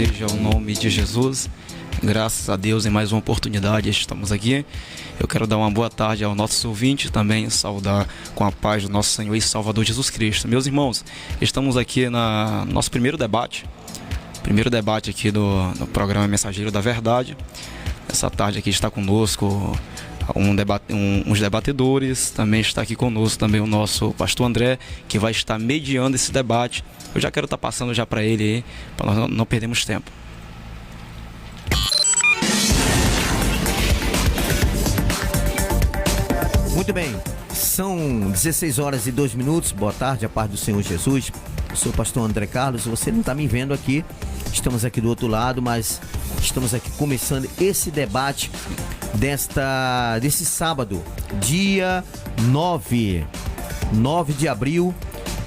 seja o nome de Jesus. Graças a Deus, em mais uma oportunidade estamos aqui. Eu quero dar uma boa tarde aos nossos ouvintes, também saudar com a paz do nosso Senhor e Salvador Jesus Cristo. Meus irmãos, estamos aqui no nosso primeiro debate aqui do programa Mensageiro da Verdade. Essa tarde aqui está conosco uns debatedores, também está aqui conosco também o nosso pastor André, que vai estar mediando esse debate. Eu já quero estar passando já para ele aí, para nós não perdermos tempo. Muito bem, são 16 horas e 2 minutos. Boa tarde, a paz do Senhor Jesus. Eu sou o pastor André Carlos. Você não está me vendo aqui, estamos aqui do outro lado, mas estamos aqui começando esse debate desse sábado, dia 9 de abril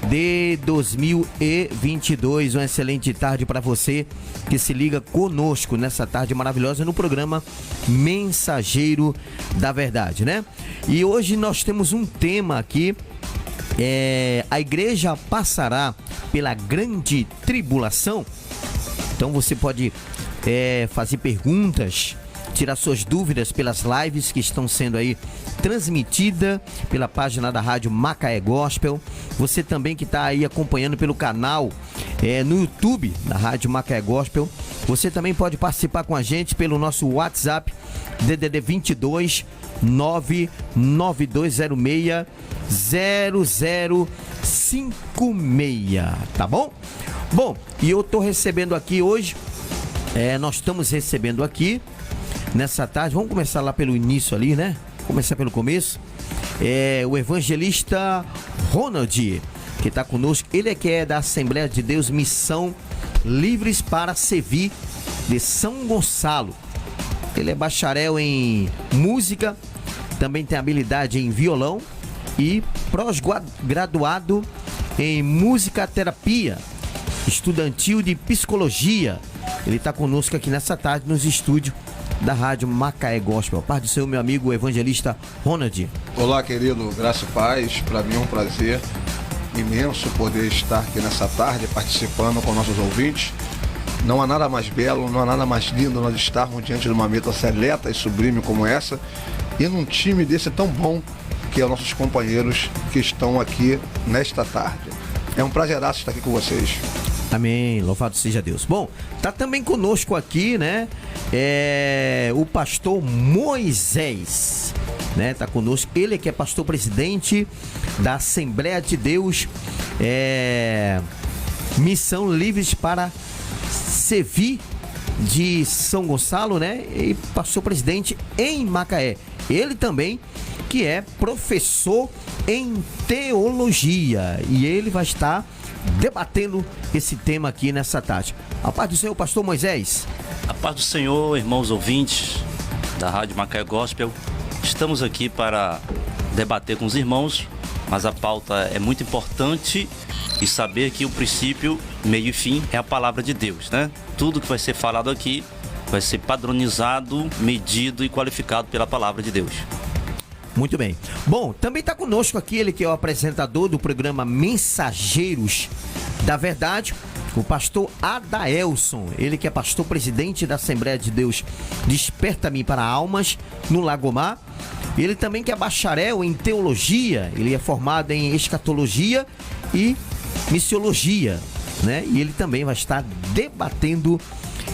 de 2022. Uma excelente tarde para você que se liga conosco nessa tarde maravilhosa no programa Mensageiro da Verdade, né? E hoje nós temos um tema aqui, a igreja passará pela grande tribulação. Então você pode fazer perguntas, tirar suas dúvidas pelas lives que estão sendo aí transmitida pela página da Rádio Macaé Gospel. Você também que está aí acompanhando pelo canal no YouTube da Rádio Macaé Gospel. Você também pode participar com a gente pelo nosso WhatsApp DDD 22 99206 0056, tá bom? Bom, e eu tô recebendo aqui hoje, nós estamos recebendo aqui nessa tarde, vamos começar lá pelo início ali, né? Começar pelo começo. O evangelista Ronald, que está conosco. Ele que é da Assembleia de Deus Missão Livres para Servir de São Gonçalo. Ele é bacharel em música, também tem habilidade em violão e pós-graduado em musicoterapia estudantil de psicologia. Ele está conosco aqui nessa tarde nos estúdios da Rádio Macaé Gospel. Paz do Senhor, meu amigo evangelista Ronald. Olá, querido, graça e paz. Para mim é um prazer imenso poder estar aqui nessa tarde participando com nossos ouvintes. Não há nada mais belo, não há nada mais lindo nós estarmos diante de uma meta seleta e sublime como essa e num time desse tão bom que é os nossos companheiros que estão aqui nesta tarde. É um prazeraço estar aqui com vocês. Amém, louvado seja Deus. Bom, tá também conosco aqui, né, o pastor Moisés, né, tá conosco, ele que é pastor presidente da Assembleia de Deus, Missão Livres para Servir de São Gonçalo, né, e pastor presidente em Macaé. Ele também que é professor em teologia e ele vai estar debatendo esse tema aqui nessa tarde. A paz do Senhor, pastor Moisés. A paz do Senhor, irmãos ouvintes da Rádio Macaé Gospel. Estamos aqui para debater com os irmãos, mas a pauta é muito importante e saber que o princípio, meio e fim é a palavra de Deus, né? Tudo que vai ser falado aqui vai ser padronizado, medido e qualificado pela palavra de Deus. Muito bem. Bom, também está conosco aqui ele que é o apresentador do programa Mensageiros da Verdade, o pastor Adaelson, ele que é pastor presidente da Assembleia de Deus Desperta-me para Almas, no Lagomar. Ele também que é bacharel em teologia, ele é formado em escatologia e missiologia, né? E ele também vai estar debatendo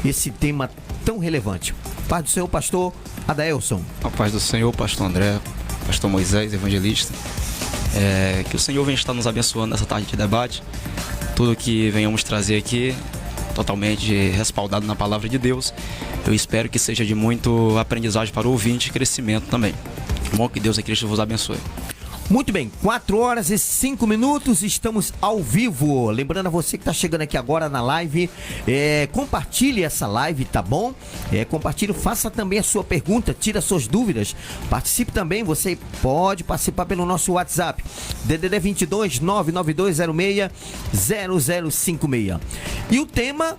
esse tema tão relevante. Paz do Senhor, pastor Adaelson. A paz do Senhor, pastor André, pastor Moisés, evangelista. Que o Senhor venha estar nos abençoando nessa tarde de debate. Tudo que venhamos trazer aqui, totalmente respaldado na palavra de Deus. Eu espero que seja de muito aprendizagem para o ouvinte e crescimento também. Bom, que Deus em Cristo vos abençoe. Muito bem, 4 horas e 5 minutos, estamos ao vivo. Lembrando a você que está chegando aqui agora na live, compartilhe essa live, tá bom? Compartilhe, faça também a sua pergunta, tira suas dúvidas. Participe também, você pode participar pelo nosso WhatsApp, DDD 22 99206 0056. E o tema,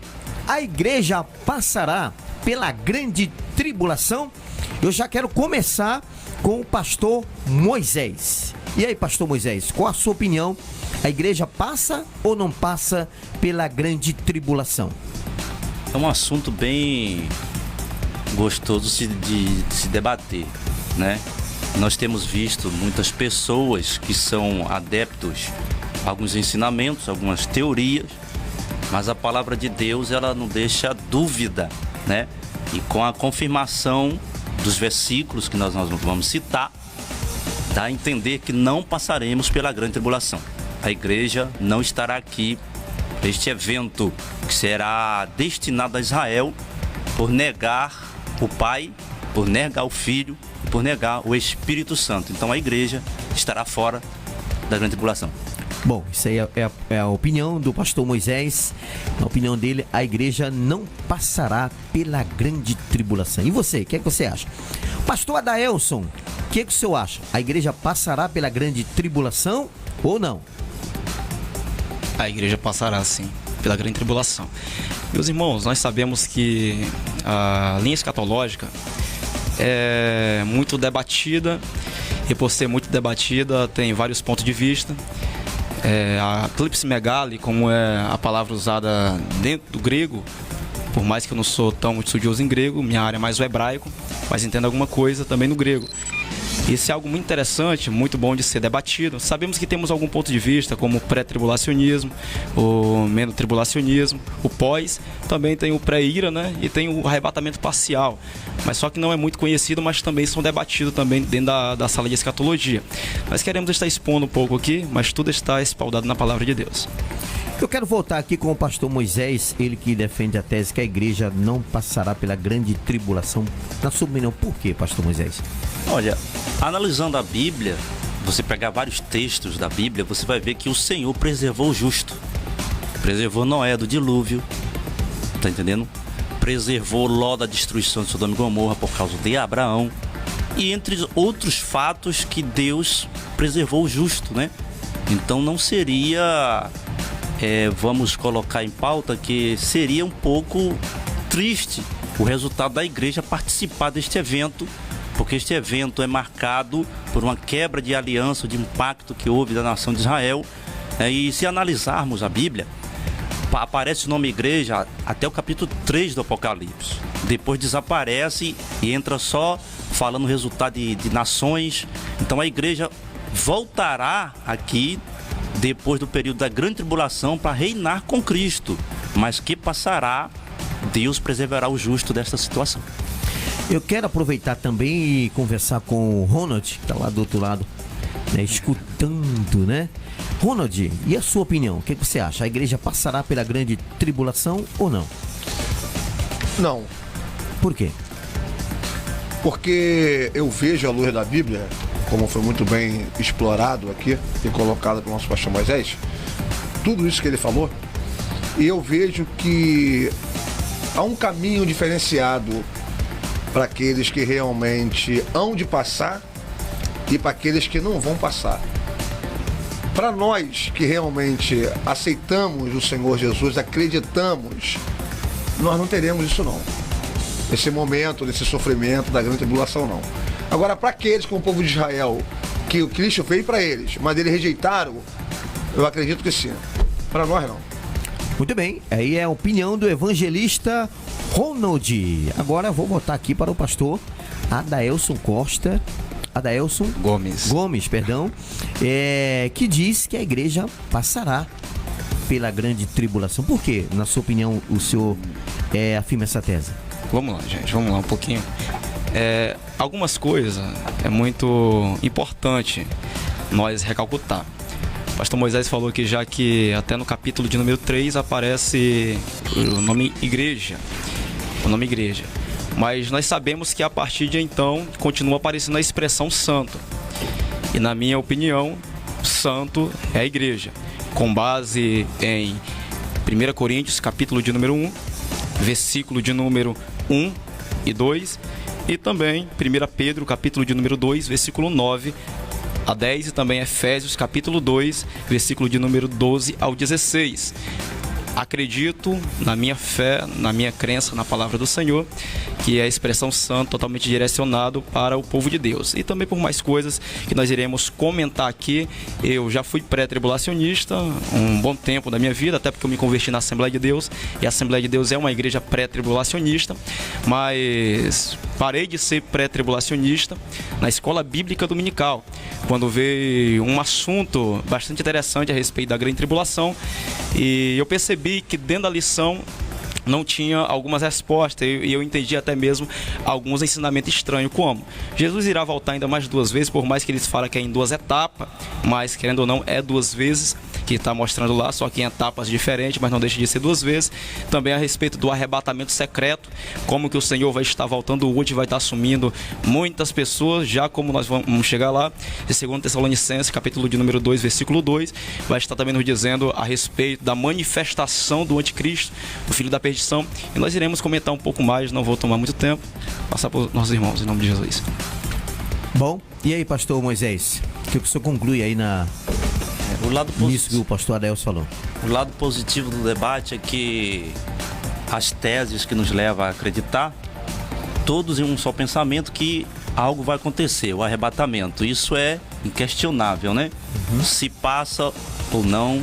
a igreja passará pela grande tribulação. Eu já quero começar com o pastor Moisés. E aí, pastor Moisés, qual a sua opinião? A igreja passa ou não passa pela grande tribulação? é um assunto bem gostoso de se debater, né? Nós temos visto muitas pessoas que são adeptos a alguns ensinamentos, algumas teorias, mas a palavra de Deus, ela não deixa dúvida, né? E com a confirmação dos versículos que nós vamos citar, dá a entender que não passaremos pela grande tribulação. A igreja não estará aqui, este evento que será destinado a Israel, por negar o Pai, por negar o Filho, por negar o Espírito Santo. Então a igreja estará fora da grande tribulação. Bom, isso aí é a opinião do pastor Moisés. Na opinião dele, a igreja não passará pela grande tribulação. E você, o que é que você acha? Pastor Adaelson, o que é que o senhor acha? A igreja passará pela grande tribulação ou não? A igreja passará, sim, pela grande tribulação. Meus irmãos, nós sabemos que a linha escatológica é muito debatida, e por ser muito debatida, tem vários pontos de vista. A clipse megali, como é a palavra usada dentro do grego, por mais que eu não sou tão estudioso em grego, minha área é mais o hebraico, mas entendo alguma coisa também no grego. Isso é algo muito interessante, muito bom de ser debatido. Sabemos que temos algum ponto de vista, como o pré-tribulacionismo, o meno-tribulacionismo, o pós, também tem o pré-ira, né? E tem o arrebatamento parcial. Mas só que não é muito conhecido, mas também são debatidos também dentro da sala de escatologia. Nós queremos estar expondo um pouco aqui, mas tudo está espaldado na palavra de Deus. Eu quero voltar aqui com o pastor Moisés, ele que defende a tese que a igreja não passará pela grande tribulação. Na sua opinião, por quê, pastor Moisés? Olha, analisando a Bíblia, você pegar vários textos da Bíblia, você vai ver que o Senhor preservou o justo. Preservou Noé do dilúvio, tá entendendo? Preservou Ló da destruição de Sodoma e Gomorra por causa de Abraão. E entre outros fatos que Deus preservou o justo, né? Então não seria... vamos colocar em pauta que seria um pouco triste o resultado da igreja participar deste evento, porque este evento é marcado por uma quebra de aliança, de um pacto que houve da nação de Israel. E se analisarmos a Bíblia, aparece o nome igreja até o capítulo 3 do Apocalipse. Depois desaparece e entra só falando o resultado de nações. Então a igreja voltará aqui depois do período da grande tribulação para reinar com Cristo, mas que passará, Deus preservará o justo desta situação. Eu quero aproveitar também e conversar com o Ronald, que está lá do outro lado, né, escutando, né? Ronald, e a sua opinião? O que você acha? A igreja passará pela grande tribulação ou não? Não. Por quê? Porque eu vejo à luz da Bíblia, como foi muito bem explorado aqui e colocado pelo nosso pastor Moisés, tudo isso que ele falou, e eu vejo que há um caminho diferenciado para aqueles que realmente hão de passar e para aqueles que não vão passar. Para nós que realmente aceitamos o Senhor Jesus, acreditamos, nós não teremos isso não. Esse momento, desse sofrimento da grande tribulação não. Agora, para aqueles como o povo de Israel, que o Cristo veio para eles, mas eles rejeitaram, eu acredito que sim. Para nós não. Muito bem, aí é a opinião do evangelista Ronald. Agora eu vou botar aqui para o pastor Adaelson Gomes, que diz que a igreja passará pela grande tribulação. Por quê? Na sua opinião, o senhor afirma essa tese? Vamos lá, gente, vamos lá um pouquinho. Algumas coisas é muito importante nós recalcutar. O pastor Moisés falou que já que até no capítulo de número 3 aparece o nome igreja. Mas nós sabemos que a partir de então continua aparecendo a expressão santo. E na minha opinião, santo é a igreja. Com base em 1 Coríntios, capítulo de número 1, versículo de número 1 e 2. E também 1 Pedro, capítulo de número 2, versículo 9 a 10. E também Efésios, capítulo 2, versículo de número 12 ao 16. acredito na minha fé, na minha crença na palavra do Senhor, que é a expressão santa totalmente direcionado para o povo de Deus. E também por mais coisas que nós iremos comentar aqui. Eu já fui pré-tribulacionista um bom tempo da minha vida, até porque eu me converti na Assembleia de Deus, e a Assembleia de Deus é uma igreja pré-tribulacionista, mas parei de ser pré-tribulacionista na escola bíblica dominical, quando veio um assunto bastante interessante a respeito da grande tribulação, e eu percebi que dentro da lição não tinha algumas respostas, e eu entendi até mesmo alguns ensinamentos estranhos, como Jesus irá voltar ainda mais 2 vezes, por mais que eles falem que é em 2 etapas, mas querendo ou não é 2 vezes que está mostrando lá, só que em etapas diferentes, mas não deixa de ser 2 vezes. Também a respeito do arrebatamento secreto, como que o Senhor vai estar voltando hoje, vai estar assumindo muitas pessoas, já como nós vamos chegar lá, de 2 Tessalonicenses, capítulo de número 2, versículo 2, vai estar também nos dizendo a respeito da manifestação do anticristo, do filho da perdição, e nós iremos comentar um pouco mais, não vou tomar muito tempo, passar para os nossos irmãos, em nome de Jesus. Bom, e aí, pastor Moisés, o que o senhor conclui aí nisso que o pastor Adelso falou? O lado positivo do debate é que as teses que nos levam a acreditar, todos em um só pensamento, que algo vai acontecer, o arrebatamento. Isso é inquestionável, né? Se passa ou não,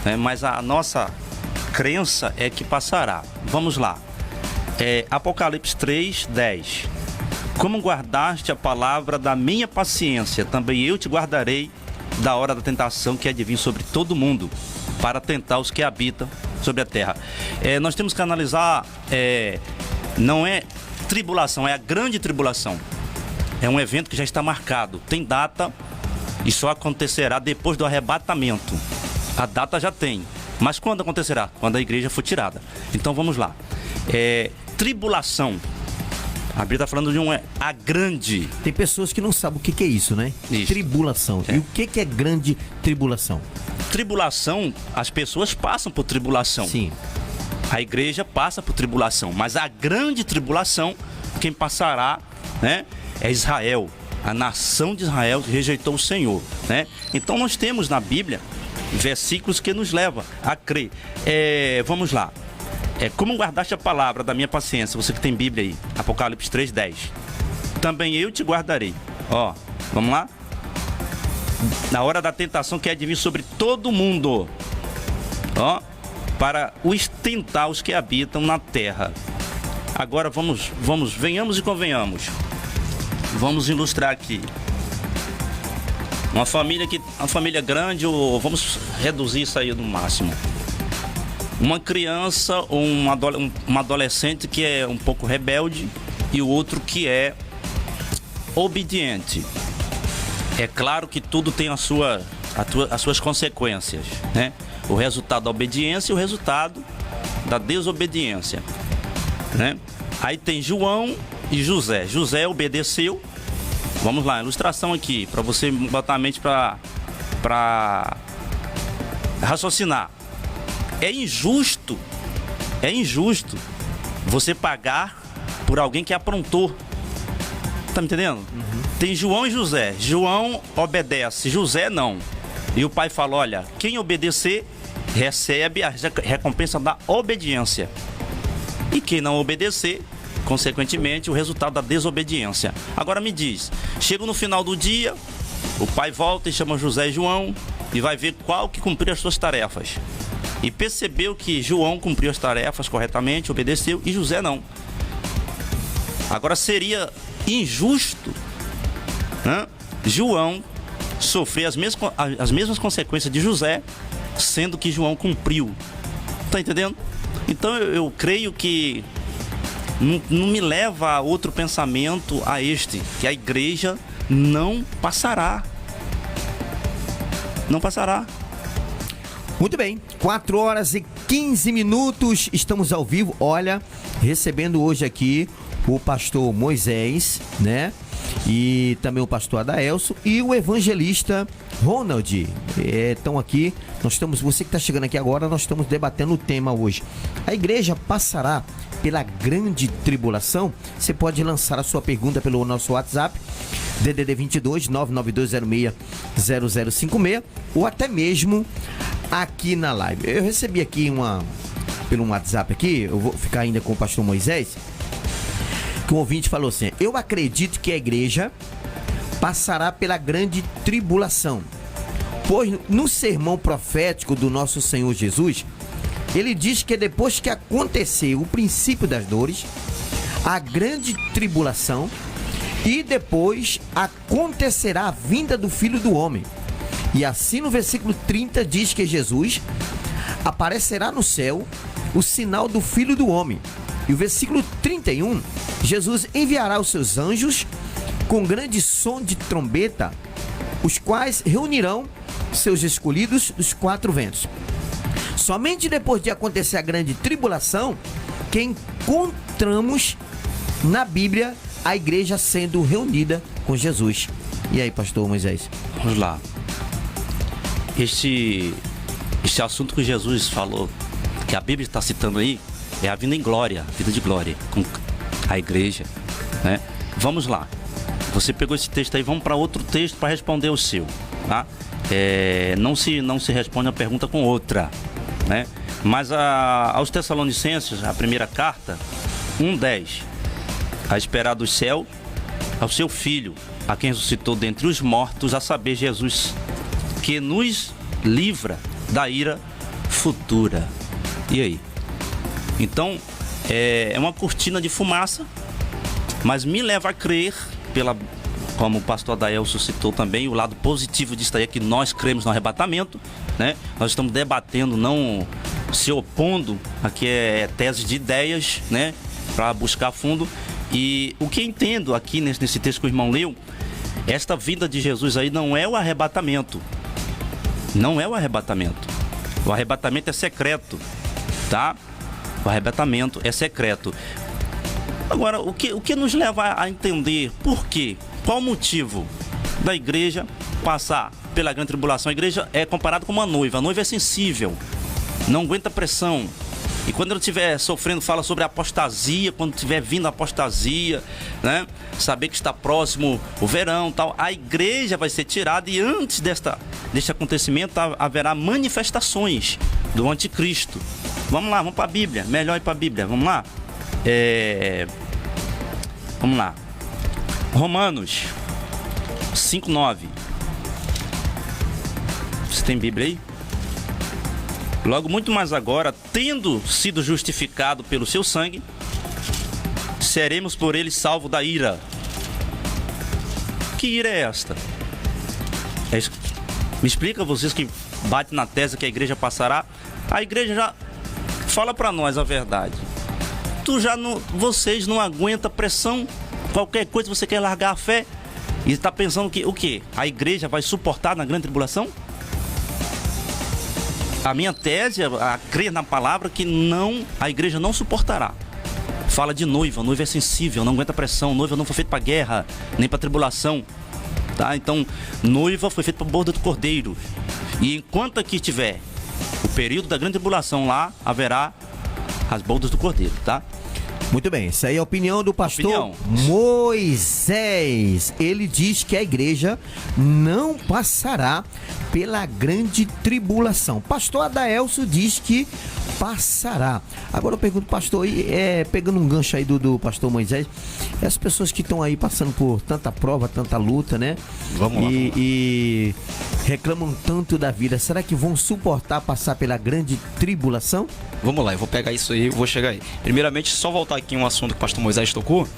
né? Mas a nossa crença é que passará. Vamos lá. Apocalipse 3, 10. Como guardaste a palavra da minha paciência, também eu te guardarei da hora da tentação que há de vir sobre todo mundo, para tentar os que habitam sobre a terra. Nós temos que analisar, não é tribulação, é a grande tribulação. É um evento que já está marcado, tem data e só acontecerá depois do arrebatamento. A data já tem, mas quando acontecerá? Quando a igreja for tirada. Então vamos lá. Tribulação. A Bíblia está falando de a grande. Tem pessoas que não sabem o que é isso, né? Isso. Tribulação. E o que é grande tribulação? Tribulação, as pessoas passam por tribulação. Sim. A igreja passa por tribulação, mas a grande tribulação, quem passará, né, é Israel. A nação de Israel que rejeitou o Senhor, né? Então nós temos na Bíblia versículos que nos levam a crer. Vamos lá. Como guardaste a palavra da minha paciência, você que tem Bíblia aí, Apocalipse 3:10. Também eu te guardarei. Vamos lá? Na hora da tentação que há de vir sobre todo mundo, para os tentar os que habitam na terra. Agora venhamos e convenhamos. Vamos ilustrar aqui. Uma família grande, ou vamos reduzir isso aí no máximo. Uma criança ou um adolescente que é um pouco rebelde e o outro que é obediente. É claro que tudo tem as suas consequências, né? O resultado da obediência e o resultado da desobediência, né? Aí tem João e José. José obedeceu. Vamos lá, ilustração aqui, para você botar a mente para raciocinar. É injusto você pagar por alguém que aprontou. Tá me entendendo? Tem João e José. João obedece, José não. E o pai fala, olha, quem obedecer recebe a recompensa da obediência. E quem não obedecer, consequentemente, o resultado da desobediência. Agora me diz, chega no final do dia, o pai volta e chama José e João e vai ver qual que cumpriu as suas tarefas. E percebeu que João cumpriu as tarefas corretamente, obedeceu, e José não. Agora seria injusto, né, João sofrer as mesmas consequências de José, sendo que João cumpriu. Tá entendendo? Então eu creio que não me leva a outro pensamento a este, que a igreja não passará. Não passará. Muito bem, 4h15, estamos ao vivo. Olha, recebendo hoje aqui o pastor Moisés, né? E também o pastor Adaelso e o evangelista Ronald. Estão aqui, você que está chegando aqui agora, nós estamos debatendo o tema hoje. A igreja passará pela grande tribulação? Você pode lançar a sua pergunta pelo nosso WhatsApp, DDD 22 992060056, ou até mesmo aqui na live. Eu recebi aqui uma pelo WhatsApp aqui, eu vou ficar ainda com o pastor Moisés, que um ouvinte falou assim: eu acredito que a igreja passará pela grande tribulação, pois no sermão profético do nosso Senhor Jesus, ele diz que depois que acontecer o princípio das dores, a grande tribulação, e depois acontecerá a vinda do Filho do Homem. E assim no versículo 30 diz que Jesus aparecerá no céu o sinal do Filho do Homem. E o versículo 31, Jesus enviará os seus anjos com grande som de trombeta, os quais reunirão seus escolhidos dos 4 ventos. Somente depois de acontecer a grande tribulação que encontramos na Bíblia a igreja sendo reunida com Jesus. E aí, pastor Moisés? Vamos lá. Este assunto que Jesus falou, que a Bíblia está citando aí, é a vinda em glória, vida de glória, com a igreja, né? Vamos lá. Você pegou esse texto aí, vamos para outro texto para responder o seu, tá? Não se responde a pergunta com outra, né? Mas aos Tessalonicenses, a primeira carta, 1:10, a esperar do céu ao seu Filho, a quem ressuscitou dentre os mortos, a saber, Jesus, que nos livra da ira futura. E aí? Então, é uma cortina de fumaça, mas me leva a crer, como o pastor Adaelso citou também, o lado positivo disso aí é que nós cremos no arrebatamento, né? Nós estamos debatendo, não se opondo, aqui é tese de ideias, né? Para buscar fundo. E o que entendo aqui nesse texto que o irmão leu, esta vinda de Jesus aí não é o arrebatamento. Não é o arrebatamento. O arrebatamento é secreto, tá? O arrebatamento é secreto. Agora, o que nos leva a entender por quê? Qual o motivo da igreja passar pela grande tribulação? A igreja é comparada com uma noiva. A noiva é sensível, não aguenta pressão. E quando ela estiver sofrendo, fala sobre a apostasia, quando estiver vindo a apostasia, né? Saber que está próximo o verão, tal. A igreja vai ser tirada e antes deste acontecimento haverá manifestações do anticristo. Vamos lá, vamos para a Bíblia. Melhor ir para a Bíblia, vamos lá. Vamos lá. Romanos 5:9. Você tem Bíblia aí? Logo muito mais agora, tendo sido justificado pelo seu sangue, seremos por ele salvos da ira. Que ira é esta? Me explica, vocês que batem na tese que a igreja passará. A igreja já fala para nós a verdade. Vocês não aguentam pressão, qualquer coisa você quer largar a fé e está pensando que o quê? A igreja vai suportar na grande tribulação? A minha tese é a crer na palavra que a igreja não suportará. Fala de noiva é sensível, não aguenta pressão, noiva não foi feita para guerra, nem para tribulação, tá? Então, noiva foi feita para borda do cordeiro. E enquanto aqui tiver o período da grande tribulação, lá haverá as bordas do cordeiro, tá? Muito bem, essa aí é a opinião do pastor Moisés. Ele diz que a igreja não passará pela grande tribulação. Pastor Adaelso diz que passará. Agora eu pergunto, pastor, pegando um gancho aí do pastor Moisés, as pessoas que estão aí passando por tanta prova, tanta luta, né? Vamos lá. E reclamam tanto da vida, será que vão suportar passar pela grande tribulação? Vamos lá, eu vou pegar isso aí, vou chegar aí. Primeiramente, só voltar aqui um assunto que o pastor Moisés tocou,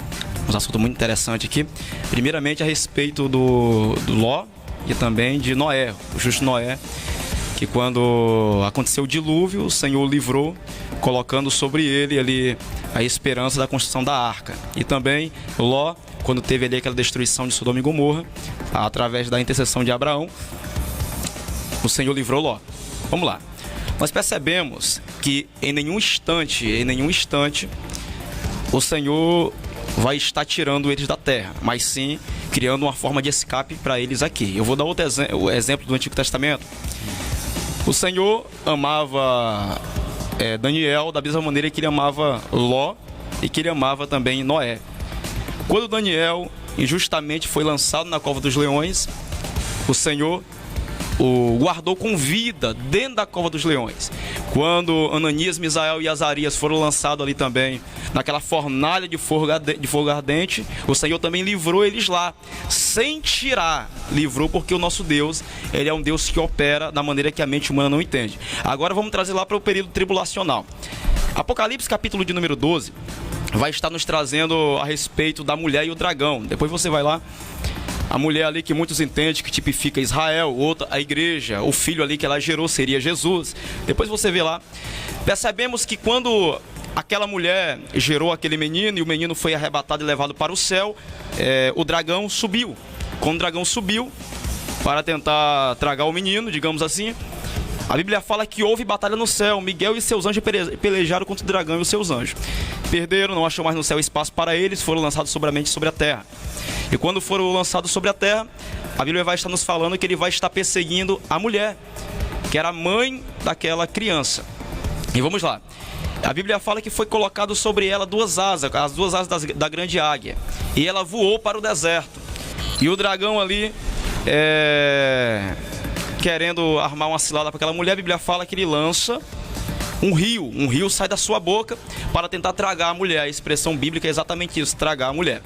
um assunto muito interessante aqui. Primeiramente, a respeito do Ló e também de Noé, o justo Noé, que quando aconteceu o dilúvio, o Senhor o livrou, colocando sobre ele ali a esperança da construção da arca. E também Ló, quando teve ali aquela destruição de Sodoma e Gomorra, através da intercessão de Abraão, o Senhor livrou Ló. Vamos lá. Nós percebemos que em nenhum instante, o Senhor vai estar tirando eles da terra, mas sim criando uma forma de escape para eles aqui. Eu vou dar outro exemplo do Antigo Testamento. O Senhor amava Daniel da mesma maneira que ele amava Ló e que ele amava também Noé. Quando Daniel injustamente foi lançado na cova dos leões, o Senhor o guardou com vida dentro da cova dos leões. Quando Ananias, Misael e Azarias foram lançados ali também, naquela fornalha de fogo ardente, o Senhor também livrou eles lá, sem tirar. Livrou porque o nosso Deus, ele é um Deus que opera da maneira que a mente humana não entende. Agora vamos trazer lá para o período tribulacional. Apocalipse, capítulo de número 12, vai estar nos trazendo a respeito da mulher e o dragão. Depois você vai lá. A mulher ali que muitos entendem que tipifica Israel, outra a igreja, o filho ali que ela gerou seria Jesus. Depois você vê lá. Percebemos que quando aquela mulher gerou aquele menino e o menino foi arrebatado e levado para o céu, o dragão subiu. Quando o dragão subiu para tentar tragar o menino, digamos assim, a Bíblia fala que houve batalha no céu. Miguel e seus anjos pelejaram contra o dragão e os seus anjos. Perderam, não achou mais no céu espaço para eles, foram lançados sobramente sobre a terra. E quando foram lançados sobre a terra, a Bíblia vai estar nos falando que ele vai estar perseguindo a mulher, que era a mãe daquela criança. E vamos lá. A Bíblia fala que foi colocado sobre ela duas asas, as duas asas da grande águia. E ela voou para o deserto. E o dragão ali, querendo armar uma cilada para aquela mulher, a Bíblia fala que ele lança um rio sai da sua boca para tentar tragar a mulher. A expressão bíblica é exatamente isso, tragar a mulher.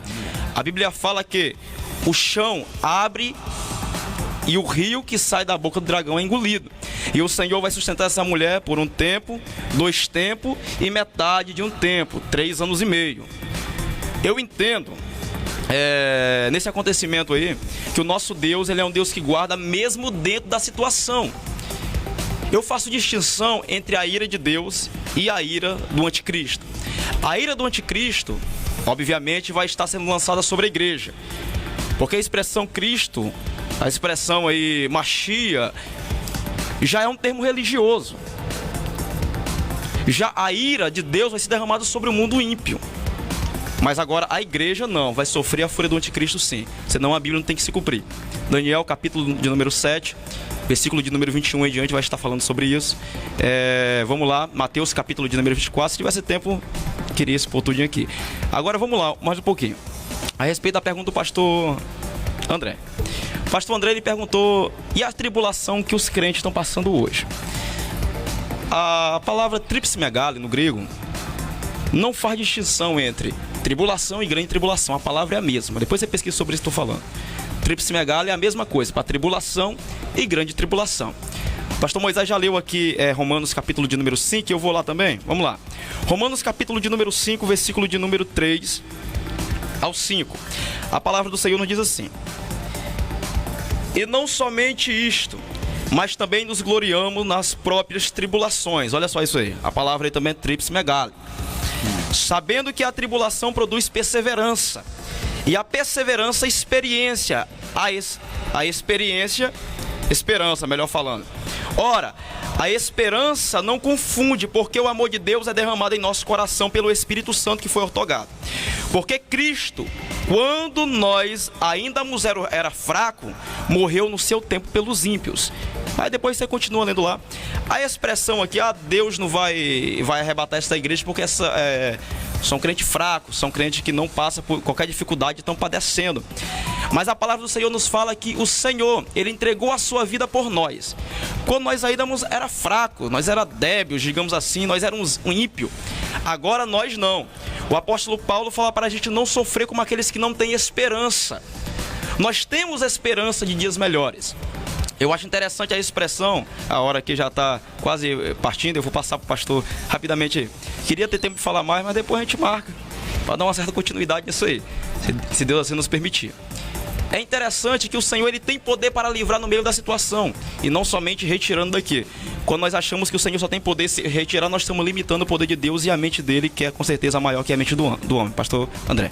A Bíblia fala que o chão abre e o rio que sai da boca do dragão é engolido. E o Senhor vai sustentar essa mulher por um tempo, 2 tempos e metade de um tempo, 3 anos e meio. Eu entendo nesse acontecimento aí que o nosso Deus, ele é um Deus que guarda mesmo dentro da situação. Eu faço distinção entre a ira de Deus e a ira do anticristo. A ira do anticristo, obviamente, vai estar sendo lançada sobre a igreja, porque a expressão Cristo, a expressão aí Machia, já é um termo religioso. Já a ira de Deus vai ser derramada sobre o mundo ímpio. Mas agora a igreja não, vai sofrer a fúria do anticristo sim, senão a Bíblia não tem que se cumprir. Daniel, capítulo de número 7, versículo de número 21 em diante vai estar falando sobre isso. Vamos lá, Mateus, capítulo de número 24, se tivesse tempo, queria expor tudinho aqui. Agora vamos lá, mais um pouquinho. A respeito da pergunta do pastor André. O pastor André, ele perguntou, e a tribulação que os crentes estão passando hoje? A palavra tríplice megale, no grego, não faz distinção entre tribulação e grande tribulação. A palavra é a mesma. Depois você pesquisa sobre isso que estou falando. Tríplice megale é a mesma coisa, para tribulação e grande tribulação. Pastor Moisés já leu aqui Romanos capítulo de número 5, eu vou lá também. Vamos lá. Romanos capítulo de número 5, versículo de número 3 ao 5. A palavra do Senhor nos diz assim: e não somente isto, mas também nos gloriamos nas próprias tribulações. Olha só isso aí. A palavra aí também é tríplice megale. Sabendo que a tribulação produz perseverança, e a perseverança, experiência, a experiência, esperança, melhor falando. Ora, a esperança não confunde, porque o amor de Deus é derramado em nosso coração pelo Espírito Santo que foi outorgado. Porque Cristo, quando nós ainda era fraco, morreu no seu tempo pelos ímpios. Aí depois você continua lendo lá. A expressão aqui, Deus não vai arrebatar essa igreja porque são crentes fracos, são crentes que não passam por qualquer dificuldade e estão padecendo. Mas a palavra do Senhor nos fala que o Senhor, ele entregou a sua vida por nós. Quando nós ainda era fracos, nós era débeis, digamos assim, nós éramos um ímpio. Agora nós não. O apóstolo Paulo fala para a gente não sofrer como aqueles que não têm esperança. Nós temos esperança de dias melhores. Eu acho interessante a expressão, a hora que já está quase partindo, eu vou passar para o pastor rapidamente aí. Queria ter tempo de falar mais, mas depois a gente marca, para dar uma certa continuidade nisso aí, se Deus assim nos permitir. É interessante que o Senhor, ele tem poder para livrar no meio da situação, e não somente retirando daqui. Quando nós achamos que o Senhor só tem poder de retirar, nós estamos limitando o poder de Deus e a mente dele, que é com certeza maior que a mente do homem. Pastor André.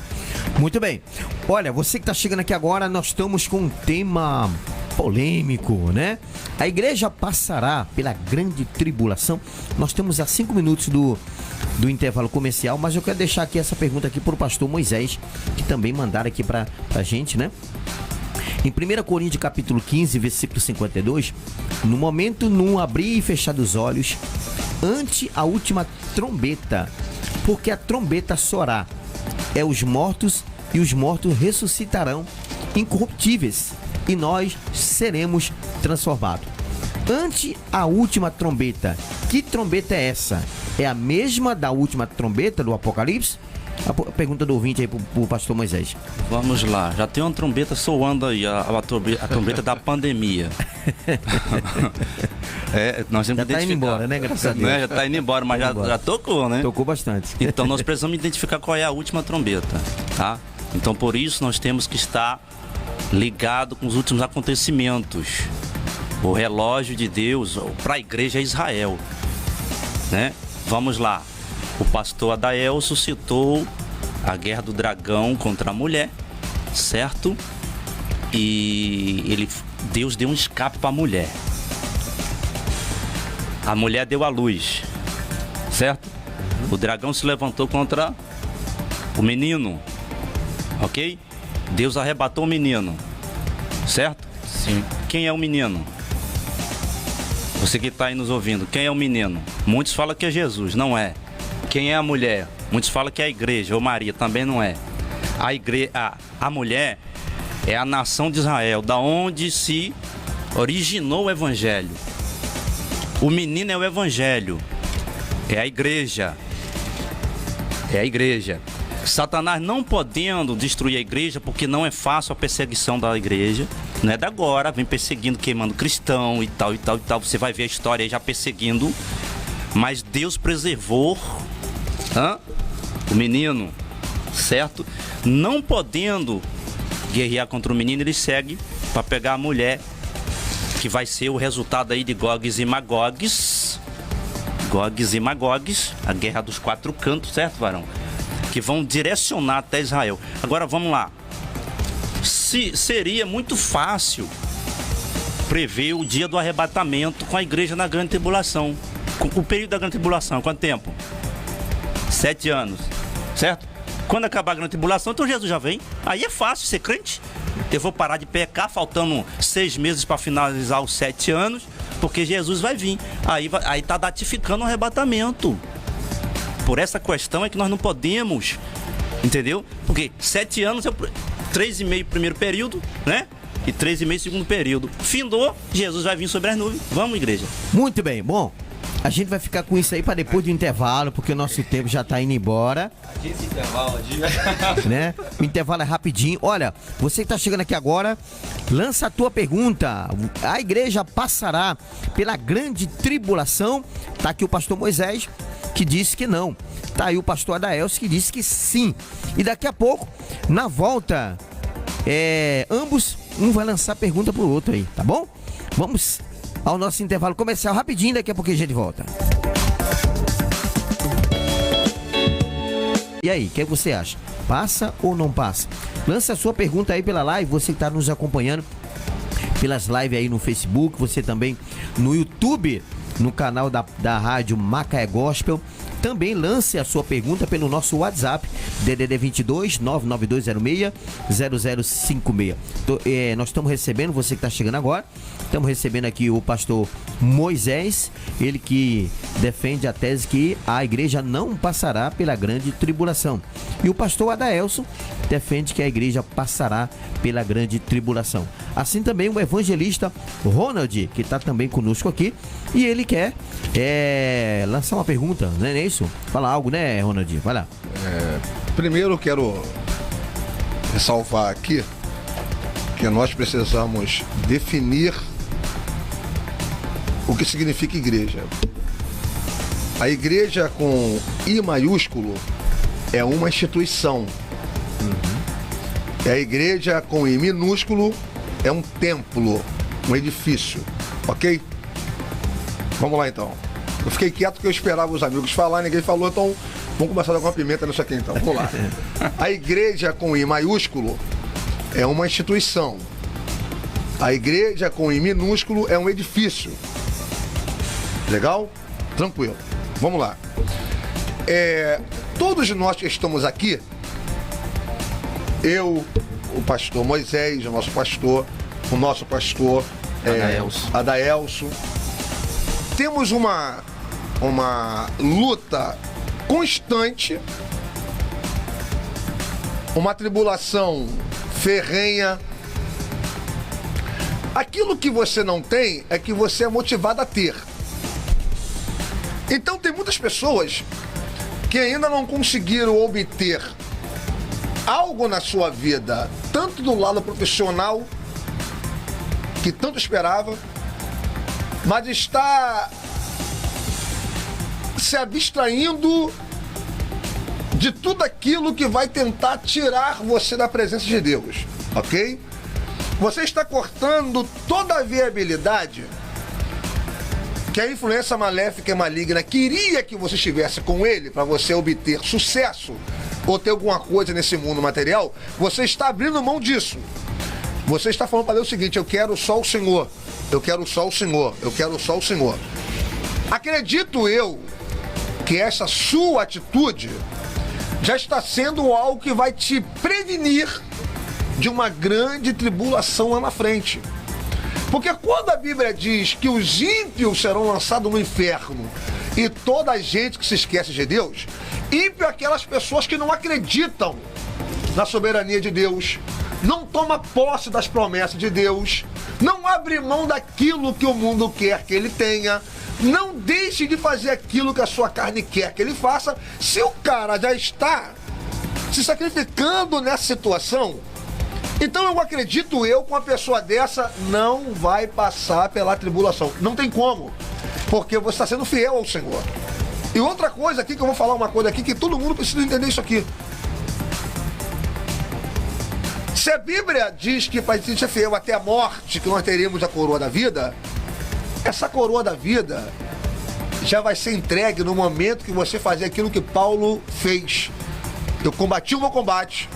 Muito bem. Olha, você que está chegando aqui agora, nós estamos com um tema polêmico, né? A igreja passará pela grande tribulação. Nós temos a 5 minutos do intervalo comercial, mas eu quero deixar aqui essa pergunta aqui para o pastor Moisés, que também mandaram aqui para a gente, né? Em 1 Coríntios capítulo 15, versículo 52, no momento num abrir e fechar dos olhos, ante a última trombeta, porque a trombeta soará, os mortos e os mortos ressuscitarão incorruptíveis, e nós seremos transformado. Ante a última trombeta, que trombeta é essa? É a mesma da última trombeta do Apocalipse? A pergunta do ouvinte aí pro pastor Moisés. Vamos lá, já tem uma trombeta soando aí, a trombeta da pandemia. Nós temos Já que tá indo identificar. embora, né? Graças a Deus. Já tá indo embora, mas já tocou, né? Tocou bastante. Então nós precisamos identificar qual é a última trombeta, tá? Então por isso nós temos que estar ligado com os últimos acontecimentos. O relógio de Deus para a igreja é Israel, né? Vamos lá. O pastor Adaelso citou a guerra do dragão contra a mulher, certo? E Deus deu um escape para a mulher. A mulher deu a luz, certo? O dragão se levantou contra o menino, ok? Deus arrebatou o menino, certo? Sim. Quem é o menino? Você que está aí nos ouvindo, quem é o menino? Muitos falam que é Jesus, não é. Quem é a mulher? Muitos falam que é a igreja, ou Maria, também não é. A mulher é a nação de Israel, da onde se originou o evangelho. O menino é o evangelho, é a igreja. É a igreja. Satanás não podendo destruir a igreja, porque não é fácil a perseguição da igreja. Não é da agora, vem perseguindo, queimando cristão e tal, e tal, e tal. Você vai ver a história aí já perseguindo. Mas Deus preservou o menino, certo? Não podendo guerrear contra o menino, ele segue para pegar a mulher, que vai ser o resultado aí de Gogues e Magogues. Gogues e Magogues, a guerra dos 4 cantos, certo, varão? Que vão direcionar até Israel. Agora vamos lá. Seria muito fácil prever o dia do arrebatamento com a igreja na grande tribulação. O período da grande tribulação, quanto tempo? 7 anos, certo? Quando acabar a grande tribulação, então Jesus já vem. Aí é fácil ser crente. Eu vou parar de pecar, faltando 6 meses para finalizar os 7 anos, porque Jesus vai vir. Aí tá datificando o arrebatamento. Por essa questão é que nós não podemos, entendeu? Porque 7 anos é 3,5 primeiro período, né? E 3,5 segundo período. Findou, Jesus vai vir sobre as nuvens. Vamos, igreja. Muito bem, bom. A gente vai ficar com isso aí para depois do intervalo, porque o nosso tempo já tá indo embora. Esse intervalo né? O intervalo é rapidinho. Olha, você que tá chegando aqui agora, lança a tua pergunta. A igreja passará pela grande tribulação? Tá aqui o pastor Moisés, que disse que não. Tá aí o pastor Adaelso, que disse que sim. E daqui a pouco, na volta, ambos, um vai lançar pergunta pro outro aí, tá bom? Vamos ao nosso intervalo comercial rapidinho, daqui a pouquinho a gente volta. E aí, o que você acha? Passa ou não passa? Lança a sua pergunta aí pela live, você que está nos acompanhando pelas lives aí no Facebook, você também no YouTube, no canal da Rádio Macaé Gospel. Também lance a sua pergunta pelo nosso WhatsApp, DDD 22 99206 0056. Nós estamos recebendo, você que está chegando agora, estamos recebendo aqui o pastor Moisés, ele que defende a tese que a igreja não passará pela grande tribulação. E o pastor Adaelso defende que a igreja passará pela grande tribulação. Assim também o evangelista Ronald, que está também conosco aqui, e ele quer lançar uma pergunta, não é isso? Fala algo, né, Ronald? Vai lá. Primeiro eu quero ressalvar aqui que nós precisamos definir o que significa igreja. A igreja com I maiúsculo é uma instituição. E a igreja com I minúsculo é um templo, um edifício, ok? Vamos lá então. Eu fiquei quieto porque eu esperava os amigos falar, ninguém falou, então vamos começar a dar uma pimenta nisso aqui então. Vamos lá. A igreja com I maiúsculo é uma instituição. A igreja com I minúsculo é um edifício. Legal? Tranquilo. Vamos lá. Todos nós que estamos aqui, eu, o pastor Moisés, o nosso pastor Adaelso, temos uma luta constante, uma tribulação ferrenha, Aquilo que você não tem é que você é motivado a ter. Então tem muitas pessoas que ainda não conseguiram obter algo na sua vida, tanto do lado profissional, que tanto esperava, mas está se abstraindo de tudo aquilo que vai tentar tirar você da presença de Deus, ok? Você está cortando toda a viabilidade que a influência maléfica e maligna queria que você estivesse com ele para você obter sucesso ou ter alguma coisa nesse mundo material. Você está abrindo mão disso. Você está falando para Deus o seguinte: eu quero só o Senhor, eu quero só o Senhor, eu quero só o Senhor. Acredito eu que essa sua atitude já está sendo algo que vai te prevenir de uma grande tribulação lá na frente. Porque quando a Bíblia diz que os ímpios serão lançados no inferno e toda a gente que se esquece de Deus, ímpio é aquelas pessoas que não acreditam na soberania de Deus, não toma posse das promessas de Deus, não abre mão daquilo que o mundo quer que ele tenha, não deixe de fazer aquilo que a sua carne quer que ele faça. Se o cara já está se sacrificando nessa situação, então eu acredito eu, com uma pessoa dessa, não vai passar pela tribulação. Não tem como, porque você está sendo fiel ao Senhor. E outra coisa aqui, que eu vou falar uma coisa aqui, que todo mundo precisa entender isso aqui. Se a Bíblia diz que para a gente ser fiel até a morte, que nós teremos a coroa da vida, essa coroa da vida já vai ser entregue no momento que você fazer aquilo que Paulo fez. Eu combati o meu combate,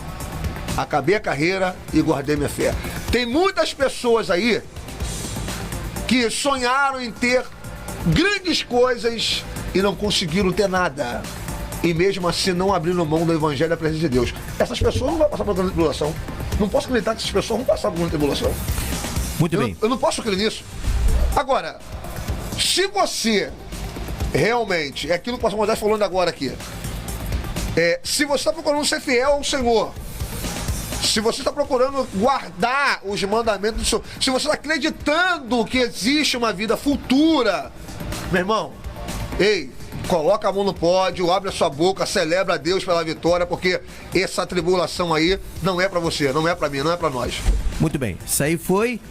acabei a carreira e guardei minha fé. Tem muitas pessoas aí que sonharam em ter grandes coisas e não conseguiram ter nada. E mesmo assim não abriram mão do evangelho da presença de Deus. Essas pessoas não vão passar por grande tribulação. Não posso acreditar que essas pessoas vão passar por grande tribulação. Muito bem. Eu não posso crer nisso. Agora, se você realmente, é aquilo que o pastor Moisés falando agora aqui, se você está procurando ser fiel ao Senhor, se você está procurando guardar os mandamentos do Senhor, se você está acreditando que existe uma vida futura, meu irmão, ei, coloca a mão no pódio, abre a sua boca, celebra a Deus pela vitória, porque essa tribulação aí não é para você, não é para mim, não é para nós. Muito bem, isso aí foi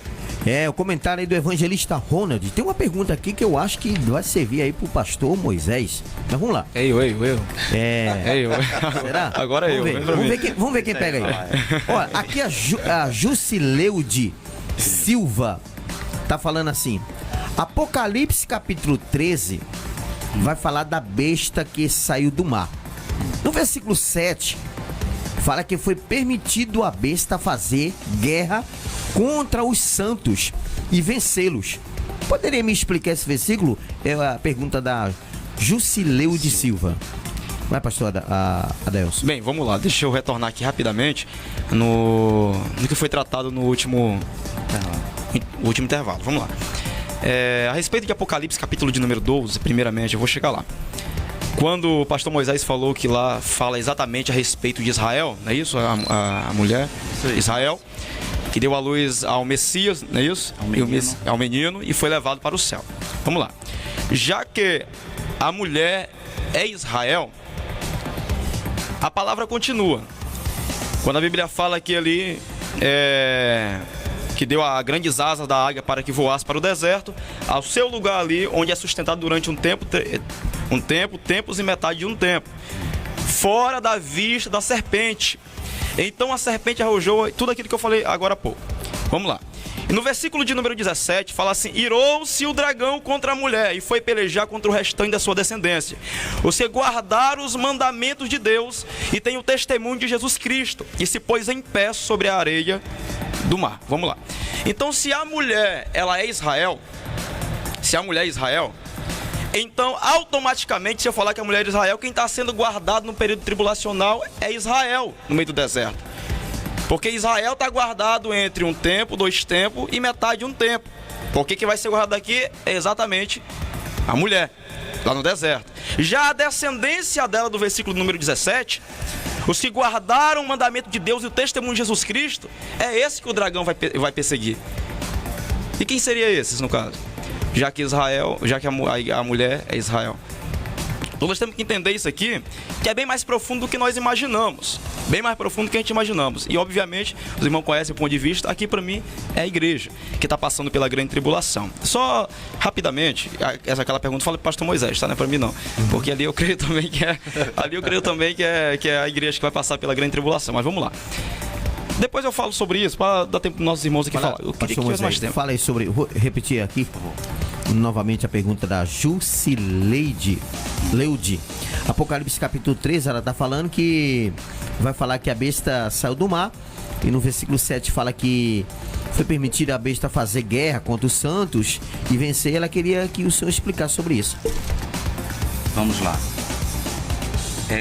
o comentário aí do evangelista Ronald. Tem uma pergunta aqui que eu acho que vai servir aí pro pastor Moisés. Mas vamos lá. Eu. Será? Agora vamos ver quem pega aí. Olha, aqui a Jusileude Silva tá falando assim: Apocalipse capítulo 13 vai falar da besta que saiu do mar. No versículo 7 fala que foi permitido a besta fazer guerra contra os santos e vencê-los. Poderia me explicar esse versículo? É a pergunta da Jusileude Silva. Vai, pastor Adelson. Bem, vamos lá. Deixa eu retornar aqui rapidamente no que foi tratado no último intervalo. Vamos lá. A respeito de Apocalipse, capítulo de número 12, primeiramente, eu vou chegar lá. Quando o pastor Moisés falou que lá fala exatamente a respeito de Israel, não é isso? A mulher, Israel, que deu à luz ao Messias, não é isso? Ao menino, e foi levado para o céu. Vamos lá. Já que a mulher é Israel, a palavra continua. Quando a Bíblia fala que ali que deu a grandes asas da águia para que voasse para o deserto, ao seu lugar ali, onde é sustentado durante um tempo, tempos e metade de um tempo, fora da vista da serpente. Então a serpente arrojou tudo aquilo que eu falei agora há pouco. Vamos lá. E no versículo de número 17 fala assim: irou-se o dragão contra a mulher e foi pelejar contra o restante da sua descendência. Os que guardaram os mandamentos de Deus e tem o testemunho de Jesus Cristo, e se pôs em pé sobre a areia do mar. Vamos lá. Então, se a mulher ela é Israel, então automaticamente, se eu falar que a mulher é Israel, quem está sendo guardado no período tribulacional é Israel, no meio do deserto. Porque Israel está guardado entre um tempo, 2 tempos e metade de um tempo. Porque quem vai ser guardado aqui é exatamente a mulher, lá no deserto. Já a descendência dela, do versículo número 17, os que guardaram o mandamento de Deus e o testemunho de Jesus Cristo, é esse que o dragão vai perseguir. E quem seria esses, no caso? Já que a mulher é Israel. Então nós temos que entender isso aqui, que é bem mais profundo do que nós imaginamos. Bem mais profundo do que a gente imaginamos. E obviamente, os irmãos conhecem o ponto de vista, aqui para mim é a igreja, que está passando pela grande tribulação. Só rapidamente, aquela pergunta fala para o pastor Moisés, tá? Não é para mim não. Porque ali eu creio também que é a igreja que vai passar pela grande tribulação. Mas vamos lá. Depois eu falo sobre isso, para dar tempo para os nossos irmãos aqui falar. Eu queria que tivesse mais tempo. Fala aí sobre, vou repetir aqui novamente a pergunta da Jusileide Leude. Apocalipse capítulo 13, ela está falando que vai falar que a besta saiu do mar, e no versículo 7 fala que foi permitido a besta fazer guerra contra os santos e vencer. Ela queria que o senhor explicasse sobre isso. Vamos lá.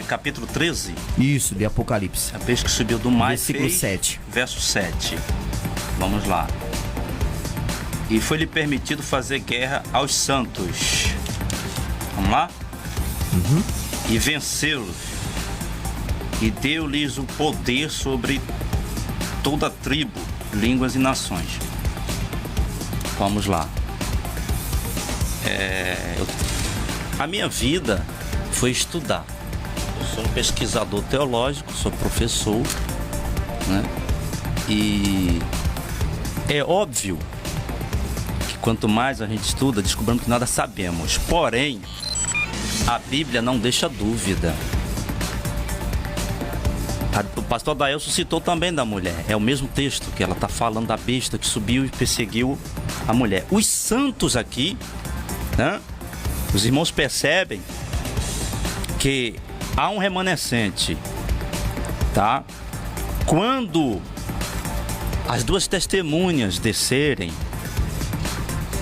Capítulo 13. Isso, de Apocalipse. A besta que subiu do mar. Versículo 7. Verso 7. Vamos lá. E foi-lhe permitido fazer guerra aos santos. Vamos lá? E vencê-los. E deu-lhes o poder sobre toda a tribo, línguas e nações. Vamos lá. A minha vida foi estudar. Eu sou um pesquisador teológico, sou professor, né? E é óbvio que quanto mais a gente estuda, descobrimos que nada sabemos. Porém, a Bíblia não deixa dúvida. O pastor Adaelso citou também da mulher. É o mesmo texto que ela está falando da besta que subiu e perseguiu a mulher. Os santos aqui, né? Os irmãos percebem que há um remanescente, tá? Quando as duas testemunhas descerem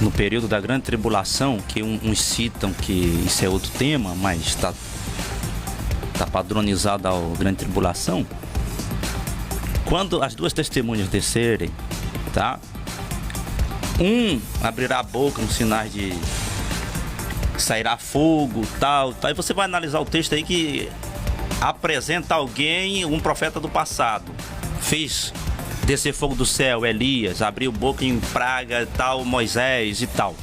no período da grande tribulação, que uns citam que isso é outro tema, mas está padronizado a grande tribulação. Quando as duas testemunhas descerem, tá? Um abrirá a boca nos sinais de sairá fogo, tal. Aí você vai analisar o texto aí que apresenta alguém, um profeta do passado. Fez descer fogo do céu, Elias, abriu boca em praga, tal, Moisés e tal.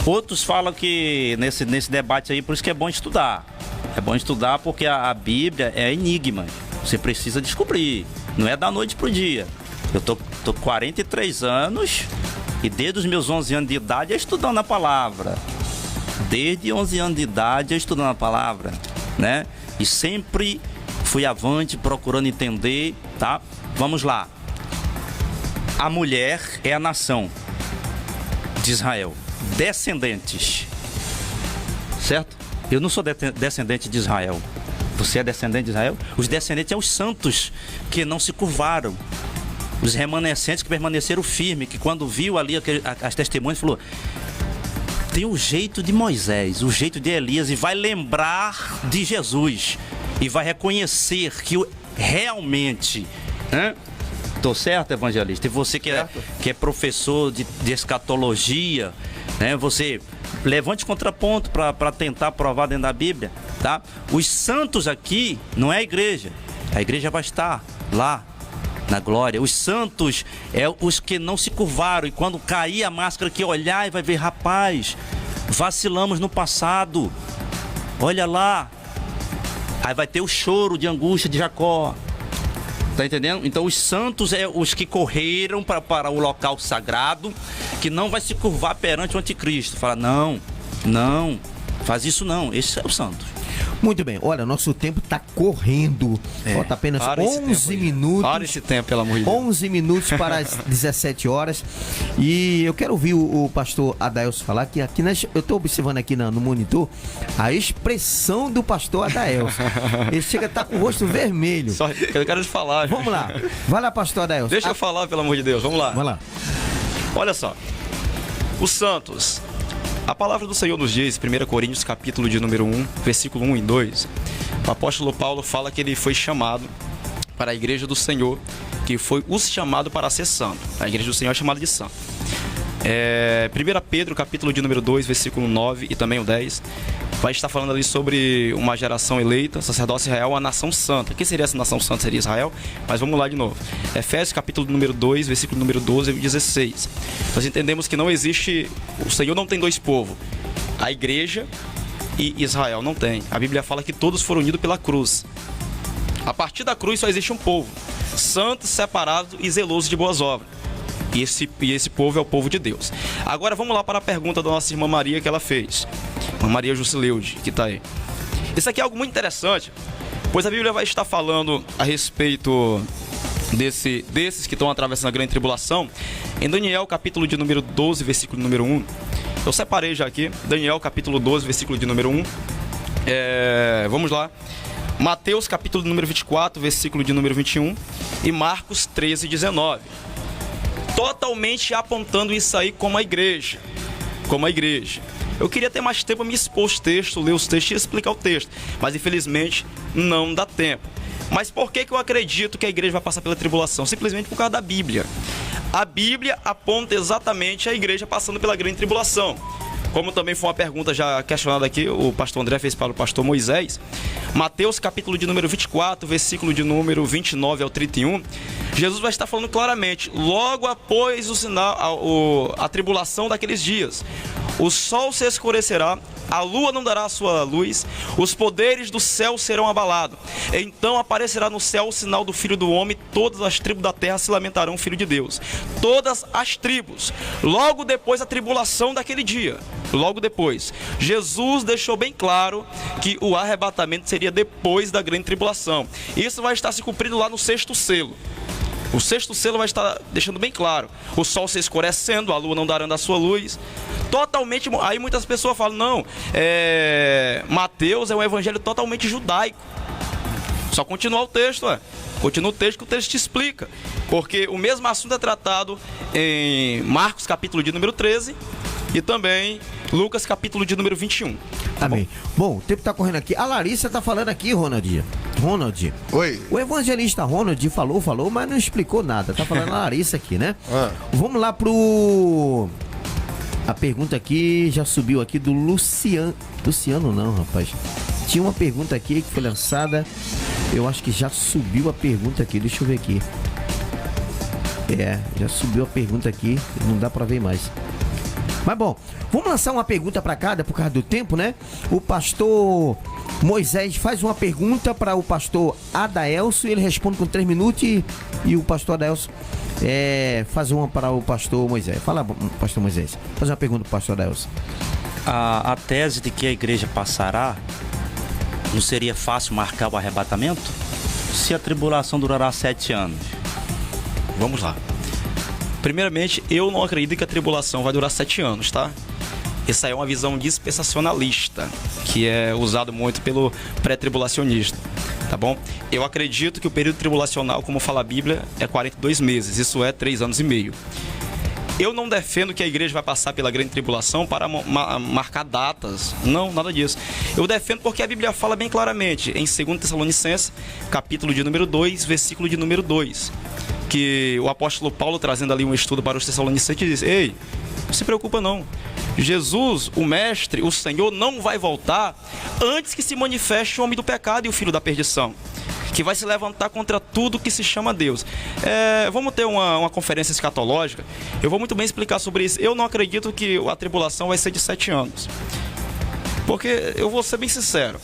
Outros falam que nesse debate aí, por isso que é bom estudar. É bom estudar porque a Bíblia é enigma. Você precisa descobrir. Não é da noite pro dia. Eu tô 43 anos e desde os meus 11 anos de idade eu estudando a palavra. Desde 11 anos de idade eu estudando a palavra, né? E sempre fui avante procurando entender, tá? Vamos lá. A mulher é a nação de Israel. Descendentes. Certo? Eu não sou descendente de Israel. Você é descendente de Israel? Os descendentes são os santos que não se curvaram. Os remanescentes que permaneceram firmes, que quando viu ali as testemunhas, falou: tem o jeito de Moisés, o jeito de Elias, e vai lembrar de Jesus. E vai reconhecer que realmente... Né? Tô certo, evangelista? E você que é professor de escatologia, né? Você levante contraponto para tentar provar dentro da Bíblia, tá? Os santos aqui não é a igreja vai estar lá na glória. Os santos é os que não se curvaram, e quando cair a máscara que olhar e vai ver, rapaz, vacilamos no passado, olha lá. Aí vai ter o choro de angústia de Jacó. Tá entendendo? Então os santos é os que correram para o local sagrado, que não vai se curvar perante o anticristo. Fala, não, faz isso não. Esse é o santo. Muito bem, olha, nosso tempo está correndo. Falta apenas 11 minutos. Para esse tempo, pelo amor de Deus. 11 minutos para as 17 horas. E eu quero ouvir o pastor Adaelso falar que aqui eu estou observando aqui no monitor a expressão do pastor Adaelso. Ele chega a estar com o rosto vermelho. Só, eu quero te falar. Vamos lá. Vai lá, pastor Adaelso. Deixa eu falar, pelo amor de Deus. Vamos lá. Vai lá. Olha só. Os santos. A palavra do Senhor nos diz, 1 Coríntios capítulo de número 1, versículo 1 e 2, o apóstolo Paulo fala que ele foi chamado para a igreja do Senhor, que foi os chamado para ser santo. A igreja do Senhor é chamada de santo. 1 Pedro capítulo de número 2, versículo 9 e também o 10, vai estar falando ali sobre uma geração eleita, sacerdócio real, uma nação santa. O que seria essa nação santa? Seria Israel? Mas vamos lá de novo. Efésios capítulo número 2, versículo número 12 e 16. Nós entendemos que não existe, o Senhor não tem dois povos, a igreja e Israel não tem. A Bíblia fala que todos foram unidos pela cruz. A partir da cruz só existe um povo, santo, separado e zeloso de boas obras. E esse povo é o povo de Deus. Agora vamos lá para a pergunta da nossa irmã Maria que ela fez. Irmã Maria Jusileude, que está aí. Isso aqui é algo muito interessante, pois a Bíblia vai estar falando a respeito desses que estão atravessando a grande tribulação. Em Daniel, capítulo de número 12, versículo número 1. Eu separei já aqui. Daniel, capítulo 12, versículo de número 1. Vamos lá. Mateus, capítulo de número 24, versículo de número 21. E Marcos 13, 19. Totalmente apontando isso aí como a igreja. Como a igreja. Eu queria ter mais tempo para me expor os textos, ler os textos e explicar o texto. Mas infelizmente não dá tempo. Mas por que eu acredito que a igreja vai passar pela tribulação? Simplesmente por causa da Bíblia. A Bíblia aponta exatamente a igreja passando pela grande tribulação. Como também foi uma pergunta já questionada aqui, o pastor André fez para o pastor Moisés. Mateus capítulo de número 24, versículo de número 29 ao 31. Jesus vai estar falando claramente, logo após o sinal, a tribulação daqueles dias. O sol se escurecerá, a lua não dará a sua luz, os poderes do céu serão abalados. Então aparecerá no céu o sinal do Filho do Homem, todas as tribos da terra se lamentarão, Filho de Deus. Todas as tribos, logo depois da tribulação daquele dia. Logo depois, Jesus deixou bem claro que o arrebatamento seria depois da grande tribulação. Isso vai estar se cumprindo lá no sexto selo. O sexto selo vai estar deixando bem claro. O sol se escurecendo, a lua não dará a sua luz. Totalmente. Aí muitas pessoas falam, não, Mateus é um evangelho totalmente judaico. Só continuar o texto, Continua o texto que o texto te explica. Porque o mesmo assunto é tratado em Marcos capítulo de número 13 e também Lucas capítulo de número 21. Tá Amém. Bom, o tempo tá correndo aqui. A Larissa tá falando aqui, Ronald. Oi. O evangelista Ronald falou, mas não explicou nada. Tá falando a Larissa aqui, né? Vamos lá a pergunta aqui já subiu aqui do Luciano. Luciano não, rapaz. Tinha uma pergunta aqui que foi lançada. Eu acho que já subiu a pergunta aqui. Deixa eu ver aqui. Já subiu a pergunta aqui. Não dá pra ver mais. Mas bom, vamos lançar uma pergunta para cada por causa do tempo, né? O pastor Moisés faz uma pergunta para o pastor Adaelso e ele responde com 3 minutos e o pastor Adaelso faz uma para o pastor Moisés. Fala, pastor Moisés. Faz uma pergunta para o pastor Adaelso. A tese de que a igreja passará, não seria fácil marcar o arrebatamento? Se a tribulação durará 7 anos. Vamos lá. Primeiramente, eu não acredito que a tribulação vai durar 7 anos, tá? Essa é uma visão dispensacionalista, que é usado muito pelo pré-tribulacionista, tá bom? Eu acredito que o período tribulacional, como fala a Bíblia, é 42 meses, isso é 3 anos e meio. Eu não defendo que a igreja vai passar pela grande tribulação para marcar datas, não, nada disso. Eu defendo porque a Bíblia fala bem claramente, em 2 Tessalonicenses, capítulo de número 2, versículo de número 2, que o apóstolo Paulo, trazendo ali um estudo para os Tessalonicenses, diz, ei, não se preocupa não, Jesus, o Mestre, o Senhor, não vai voltar antes que se manifeste o homem do pecado e o filho da perdição, que vai se levantar contra tudo que se chama Deus. Vamos ter uma conferência escatológica, eu vou muito bem explicar sobre isso. Eu não acredito que a tribulação vai ser de 7 anos, porque eu vou ser bem sincero,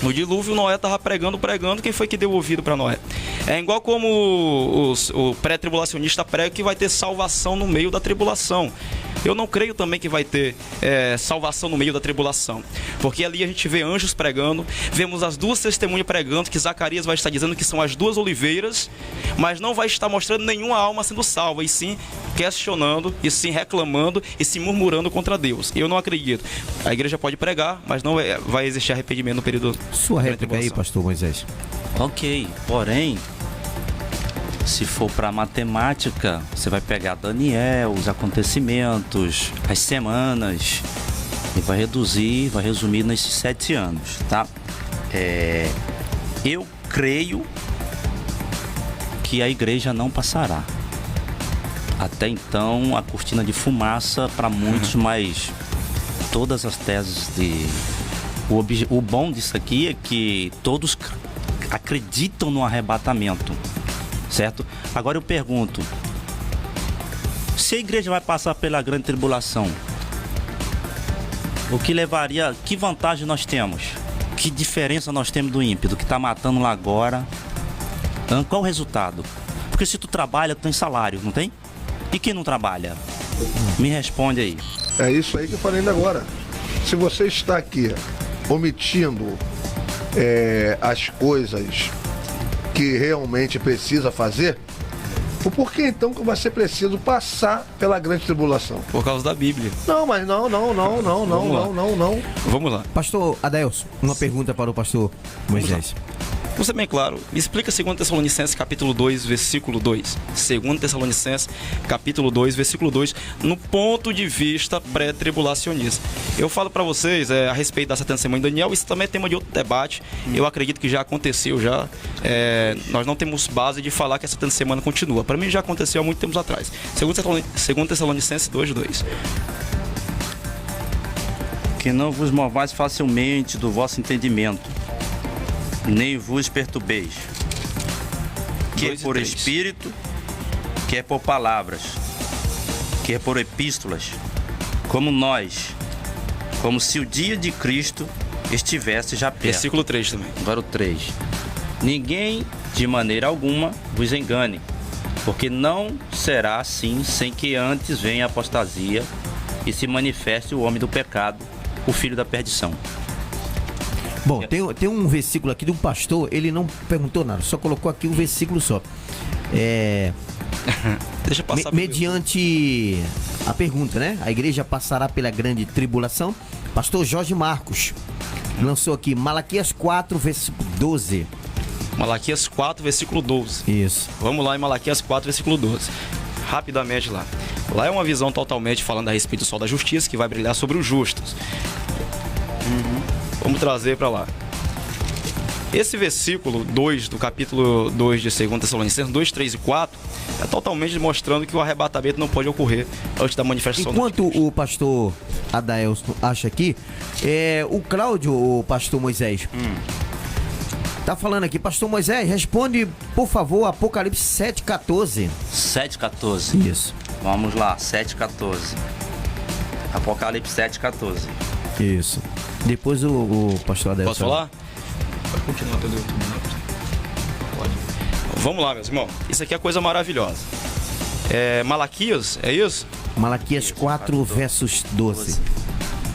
no dilúvio Noé estava pregando, quem foi que deu ouvido para Noé? É igual como o pré-tribulacionista prega que vai ter salvação no meio da tribulação. Eu não creio também que vai ter salvação no meio da tribulação, porque ali a gente vê anjos pregando, vemos as 2 testemunhas pregando, que Zacarias vai estar dizendo que são as 2 oliveiras, mas não vai estar mostrando nenhuma alma sendo salva, e sim questionando, e sim reclamando, e sim murmurando contra Deus. Eu não acredito. A igreja pode pregar, mas não vai existir arrependimento no período. Sua réplica aí, pastor Moisés. Ok, porém, se for para matemática, você vai pegar Daniel, os acontecimentos, as semanas, e vai resumir nesses 7 anos, tá? Eu creio que a igreja não passará. Até então, a cortina de fumaça para muitos, mas todas as teses O bom disso aqui é que todos acreditam no arrebatamento, certo? Agora eu pergunto, se a igreja vai passar pela grande tribulação, o que levaria, que vantagem nós temos? Que diferença nós temos do ímpio, do que está matando lá agora? Qual o resultado? Porque se tu trabalha, tu tem salário, não tem? E quem não trabalha? Me responde aí. É isso aí que eu falei ainda agora. Se você está aqui omitindo as coisas que realmente precisa fazer, por que então que vai ser preciso passar pela grande tribulação? Por causa da Bíblia. Não, mas não. Vamos lá. Pastor Adelson, uma pergunta para o pastor Moisés. Vou ser bem claro, me explica 2 Tessalonicenses capítulo 2, versículo 2. 2 Tessalonicenses capítulo 2, versículo 2, no ponto de vista pré-tribulacionista. Eu falo para vocês a respeito da 70ª semana de Daniel, isso também é tema de outro debate. Eu acredito que já aconteceu, nós não temos base de falar que a 70ª semana continua. Para mim já aconteceu há muito tempo atrás. 2 Tessalonicenses 2, 2. Que não vos movais facilmente do vosso entendimento, nem vos perturbeis, quer por espírito, quer por palavras, quer por epístolas, como se o dia de Cristo estivesse já perto. Versículo 3 também. Agora o 3. Ninguém de maneira alguma vos engane, porque não será assim sem que antes venha a apostasia e se manifeste o homem do pecado, o filho da perdição. Bom, tem um versículo aqui de um pastor, ele não perguntou nada, só colocou aqui um versículo só. Deixa eu passar mediante a pergunta, né? A igreja passará pela grande tribulação. Pastor Jorge Marcos lançou aqui Malaquias 4, versículo 12. Malaquias 4, versículo 12. Isso. Vamos lá em Malaquias 4, versículo 12. Rapidamente lá. Lá é uma visão totalmente falando a respeito do sol da justiça que vai brilhar sobre os justos. Vamos trazer para lá. Esse versículo 2 do capítulo 2 de 2 Tessalonicenses, 2, 3 e 4, é totalmente mostrando que o arrebatamento não pode ocorrer antes da manifestação. Enquanto o pastor Adaelson acha aqui, o Cláudio, o pastor Moisés, tá falando aqui. Pastor Moisés, responde, por favor, Apocalipse 7,14. 7,14. Isso. Vamos lá, 7,14. Apocalipse 7,14. Isso. Depois o pastor Adelson. Posso falar? Pode continuar pelo YouTube. Pode. Vamos lá, meus irmãos. Isso aqui é coisa maravilhosa. Malaquias, é isso? Malaquias 4, versos 12.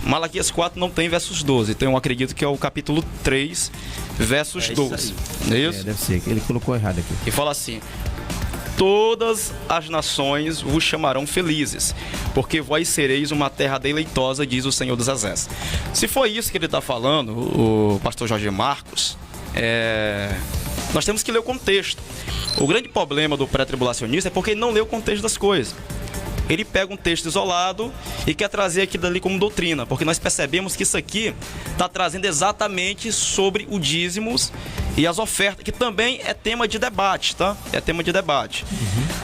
Malaquias 4 não tem versos 12. Então eu acredito que é o capítulo 3, versos 12. Não é isso? Deve ser. Ele colocou errado aqui. E fala assim: todas as nações vos chamarão felizes, porque vós sereis uma terra deleitosa, diz o Senhor dos Exércitos. Se foi isso que ele está falando, o pastor Jorge Marcos, nós temos que ler o contexto. O grande problema do pré-tribulacionista é porque ele não lê o contexto das coisas. Ele pega um texto isolado e quer trazer aquilo dali como doutrina, porque nós percebemos que isso aqui está trazendo exatamente sobre o dízimos e as ofertas, que também é tema de debate, tá? É tema de debate.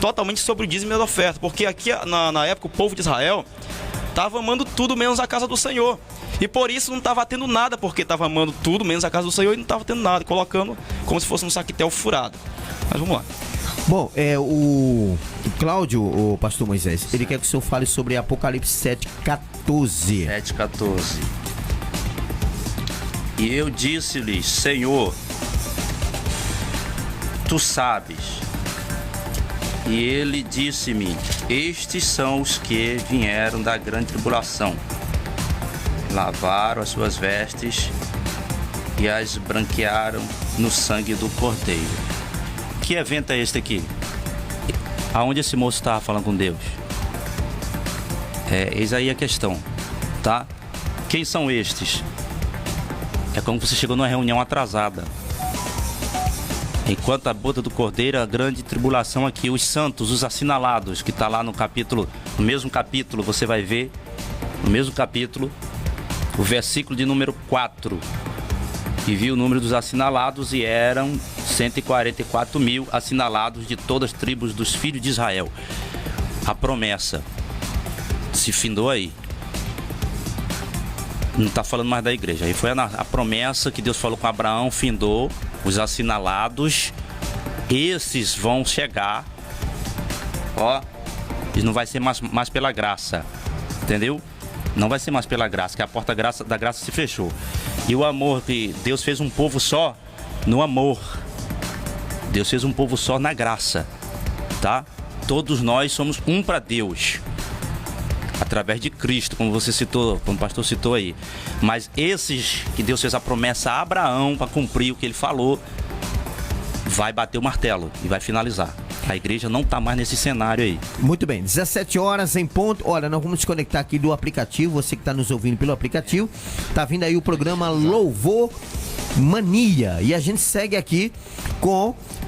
Totalmente sobre o dízimo e as ofertas, porque aqui na época o povo de Israel estava amando tudo menos a casa do Senhor. E por isso não estava tendo nada, porque estava amando tudo menos a casa do Senhor e não estava tendo nada, colocando como se fosse um saquetel furado. Mas vamos lá. Bom, o Cláudio, o pastor Moisés, ele quer que o senhor fale sobre Apocalipse 7,14. 7,14. E eu disse-lhes: Senhor, tu sabes. E ele disse-me: estes são os que vieram da grande tribulação, lavaram as suas vestes e as branquearam no sangue do Cordeiro. Que evento é este aqui? Aonde esse moço estava falando com Deus? Eis aí a questão, tá? Quem são estes? É como você chegou numa reunião atrasada. Enquanto a boda do Cordeiro, a grande tribulação aqui, os santos, os assinalados, que está lá no capítulo, no mesmo capítulo, você vai ver, no mesmo capítulo, o versículo de número 4. E viu o número dos assinalados e eram 144 mil assinalados de todas as tribos dos filhos de Israel. A promessa se findou aí. Não está falando mais da igreja. Aí foi a promessa que Deus falou com Abraão, findou, os assinalados, esses vão chegar, ó, e não vai ser mais pela graça, entendeu? Não vai ser mais pela graça, que a porta da graça se fechou. E o amor que Deus fez um povo só no amor. Deus fez um povo só na graça, tá? Todos nós somos um para Deus, através de Cristo, como você citou, como o pastor citou aí. Mas esses que Deus fez a promessa a Abraão para cumprir o que ele falou, vai bater o martelo e vai finalizar. A igreja não está mais nesse cenário aí. Muito bem, 17 horas em ponto. Olha, nós vamos desconectar aqui do aplicativo. Você que está nos ouvindo pelo aplicativo, tá vindo aí o programa Louvor Mania. E a gente segue aqui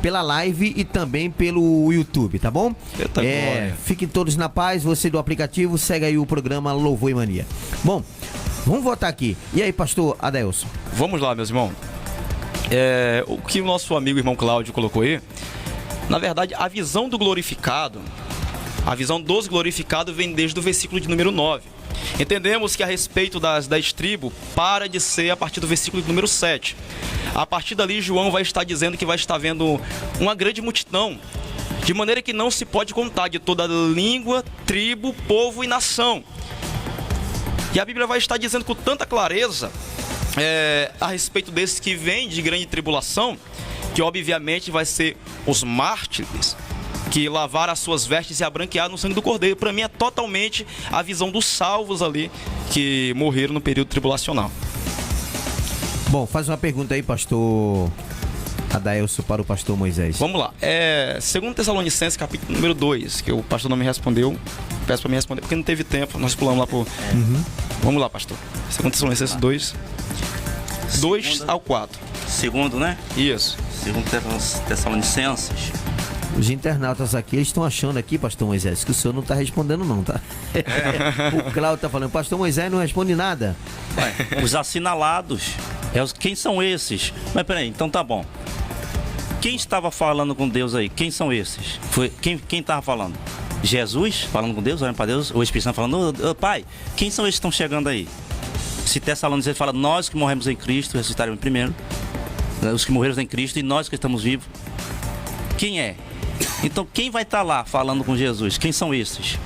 pela live e também pelo YouTube, tá bom? Fiquem todos na paz. Você do aplicativo, segue aí o programa Louvor e Mania. Bom, vamos voltar aqui. E aí, pastor Adelson? Vamos lá, meus irmãos. O que o nosso amigo irmão Cláudio colocou aí, na verdade, a visão do glorificado, a visão dos glorificados vem desde o versículo de número 9. Entendemos que a respeito das 10 tribos, para de ser a partir do versículo de número 7. A partir dali, João vai estar dizendo que vai estar vendo uma grande multidão, de maneira que não se pode contar, de toda língua, tribo, povo e nação. E a Bíblia vai estar dizendo com tanta clareza a respeito desses que vêm de grande tribulação, que obviamente vai ser os mártires, que lavaram as suas vestes e a branquearam no sangue do Cordeiro. Para mim é totalmente a visão dos salvos ali, que morreram no período tribulacional. Bom, faz uma pergunta aí, pastor Adaelso, para o pastor Moisés. Vamos lá, 2 Tessalonicenses, capítulo número 2, que o pastor não me respondeu. Peço para me responder, porque não teve tempo, nós pulamos lá por... Vamos lá, pastor. 2 Tessalonicenses 2, 2 ao 4. Segundo, né? Isso. 2 Tessalonicenses. Os internautas aqui, eles estão achando aqui, pastor Moisés, que o senhor não está respondendo não, tá? O Cláudio está falando, pastor Moisés não responde nada. Os assinalados, quem são esses? Mas peraí, então tá bom. Quem estava falando com Deus aí? Quem são esses? Quem estava falando? Jesus falando com Deus, olhando para Deus? O Espírito Santo falando, Pai, quem são esses que estão chegando aí? Se Tessalonicenses fala, nós que morremos em Cristo, ressuscitaremos primeiro. Os que morreram em Cristo e nós que estamos vivos. Quem é? Então quem vai estar lá falando com Jesus? Quem são esses?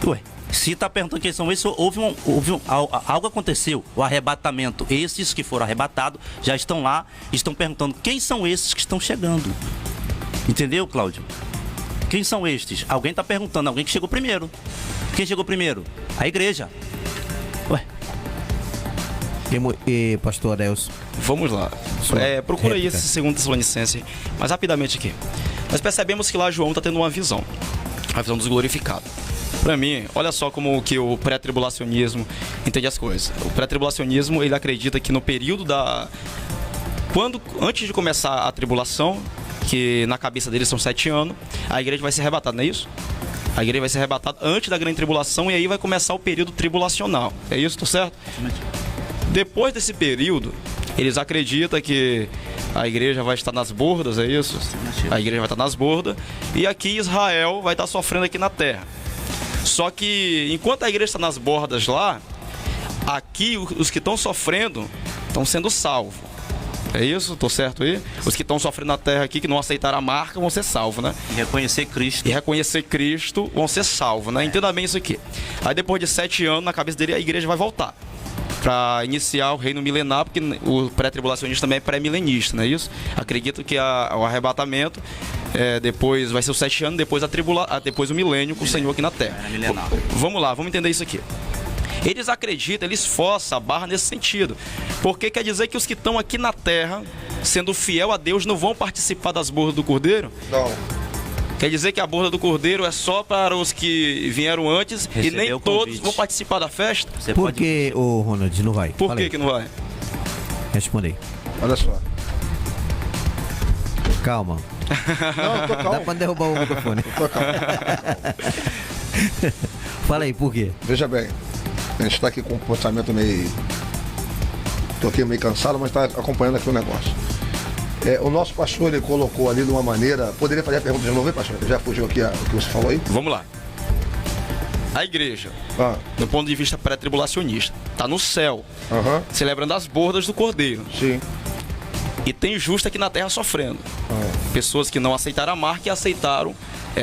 Ué, se está perguntando quem são esses, algo aconteceu, o arrebatamento. Esses que foram arrebatados já estão lá, estão perguntando quem são esses que estão chegando. Entendeu, Cláudio? Quem são estes? Alguém está perguntando, alguém que chegou primeiro. Quem chegou primeiro? A igreja. Ué. E pastor Adelson? Vamos lá. Procura aí esse 2 Tessalonicenses, mas rapidamente aqui. Nós percebemos que lá João está tendo uma visão, a visão dos glorificados. Para mim, olha só como que o pré-tribulacionismo entende as coisas. O pré-tribulacionismo, ele acredita que no período antes de começar a tribulação, que na cabeça deles são 7 anos, a igreja vai ser arrebatada, não é isso? A igreja vai ser arrebatada antes da grande tribulação e aí vai começar o período tribulacional. É isso, tá certo? Depois desse período, eles acreditam que a igreja vai estar nas bordas, é isso? A igreja vai estar nas bordas e aqui Israel vai estar sofrendo aqui na terra. Só que enquanto a igreja está nas bordas lá, aqui os que estão sofrendo estão sendo salvos. É isso? Tô certo aí? Os que estão sofrendo na terra aqui, que não aceitaram a marca, vão ser salvos, né? E reconhecer Cristo. E reconhecer Cristo, vão ser salvos, né? Entenda bem isso aqui. Aí depois de 7 anos, na cabeça dele, a igreja vai voltar para iniciar o reino milenar, porque o pré-tribulacionista também é pré-milenista, não é isso? Acredito que o arrebatamento depois vai ser os 7 anos, depois o milênio com o Senhor aqui na terra. Vamos lá, vamos entender isso aqui. Eles acreditam, eles forçam a barra nesse sentido. Porque quer dizer que os que estão aqui na terra, sendo fiel a Deus, não vão participar das bordas do Cordeiro? Não. Quer dizer que a borda do Cordeiro é só para os que vieram antes e nem todos vão participar da festa? Por que, Ronald, não vai? Por que não vai? Responde aí. Olha só. Calma. Não, tô calmo. Dá pra derrubar o microfone. Tô calmo. Fala aí, por quê? Veja bem, a gente está aqui com um pensamento meio... Tô aqui meio cansado, mas está acompanhando aqui o negócio. O nosso pastor, ele colocou ali de uma maneira... Poderia fazer a pergunta de novo, hein, pastor? Já fugiu aqui o que você falou aí? Vamos lá. A igreja, Ah, do ponto de vista pré-tribulacionista, está no céu, aham, celebrando as bordas do Cordeiro. sim. E tem justo aqui na terra sofrendo. Pessoas que não aceitaram a marca e aceitaram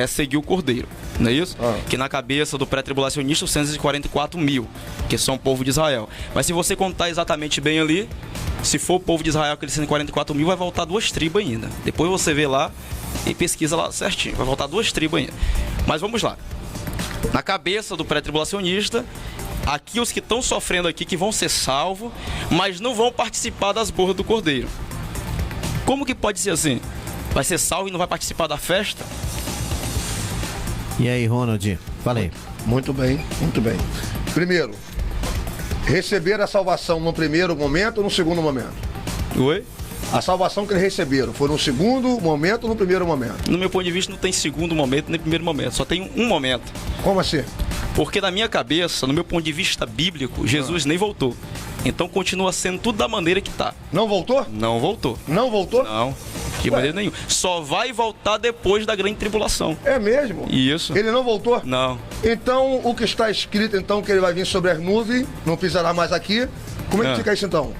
seguir o Cordeiro. Não é isso? Que na cabeça do pré-tribulacionista, os 144 mil, que são o povo de Israel. Mas se você contar exatamente bem ali, se for o povo de Israel, aqueles 144 mil, vai voltar 2 tribos ainda. Depois você vê lá e pesquisa lá certinho. Vai voltar 2 tribos ainda. Mas vamos lá. Na cabeça do pré-tribulacionista, aqui os que estão sofrendo aqui, que vão ser salvos, mas não vão participar das bordas do Cordeiro. Como que pode ser assim? Vai ser salvo e não vai participar da festa? E aí, Ronald? Fala aí. Muito bem, muito bem. Primeiro, receber a salvação no primeiro momento ou no segundo momento? Oi? A salvação que eles receberam foi no segundo momento ou no primeiro momento? No meu ponto de vista, não tem segundo momento nem primeiro momento, só tem um momento. Como assim? Porque na minha cabeça, no meu ponto de vista bíblico, Jesus nem voltou. Então continua sendo tudo da maneira que tá. Não voltou? Não voltou. Não voltou? Não, de maneira nenhuma. Só vai voltar depois da grande tribulação. É mesmo? Isso. Ele não voltou? Não. Então, o que está escrito, então, que ele vai vir sobre as nuvens, não pisará mais aqui, como é que fica isso, então?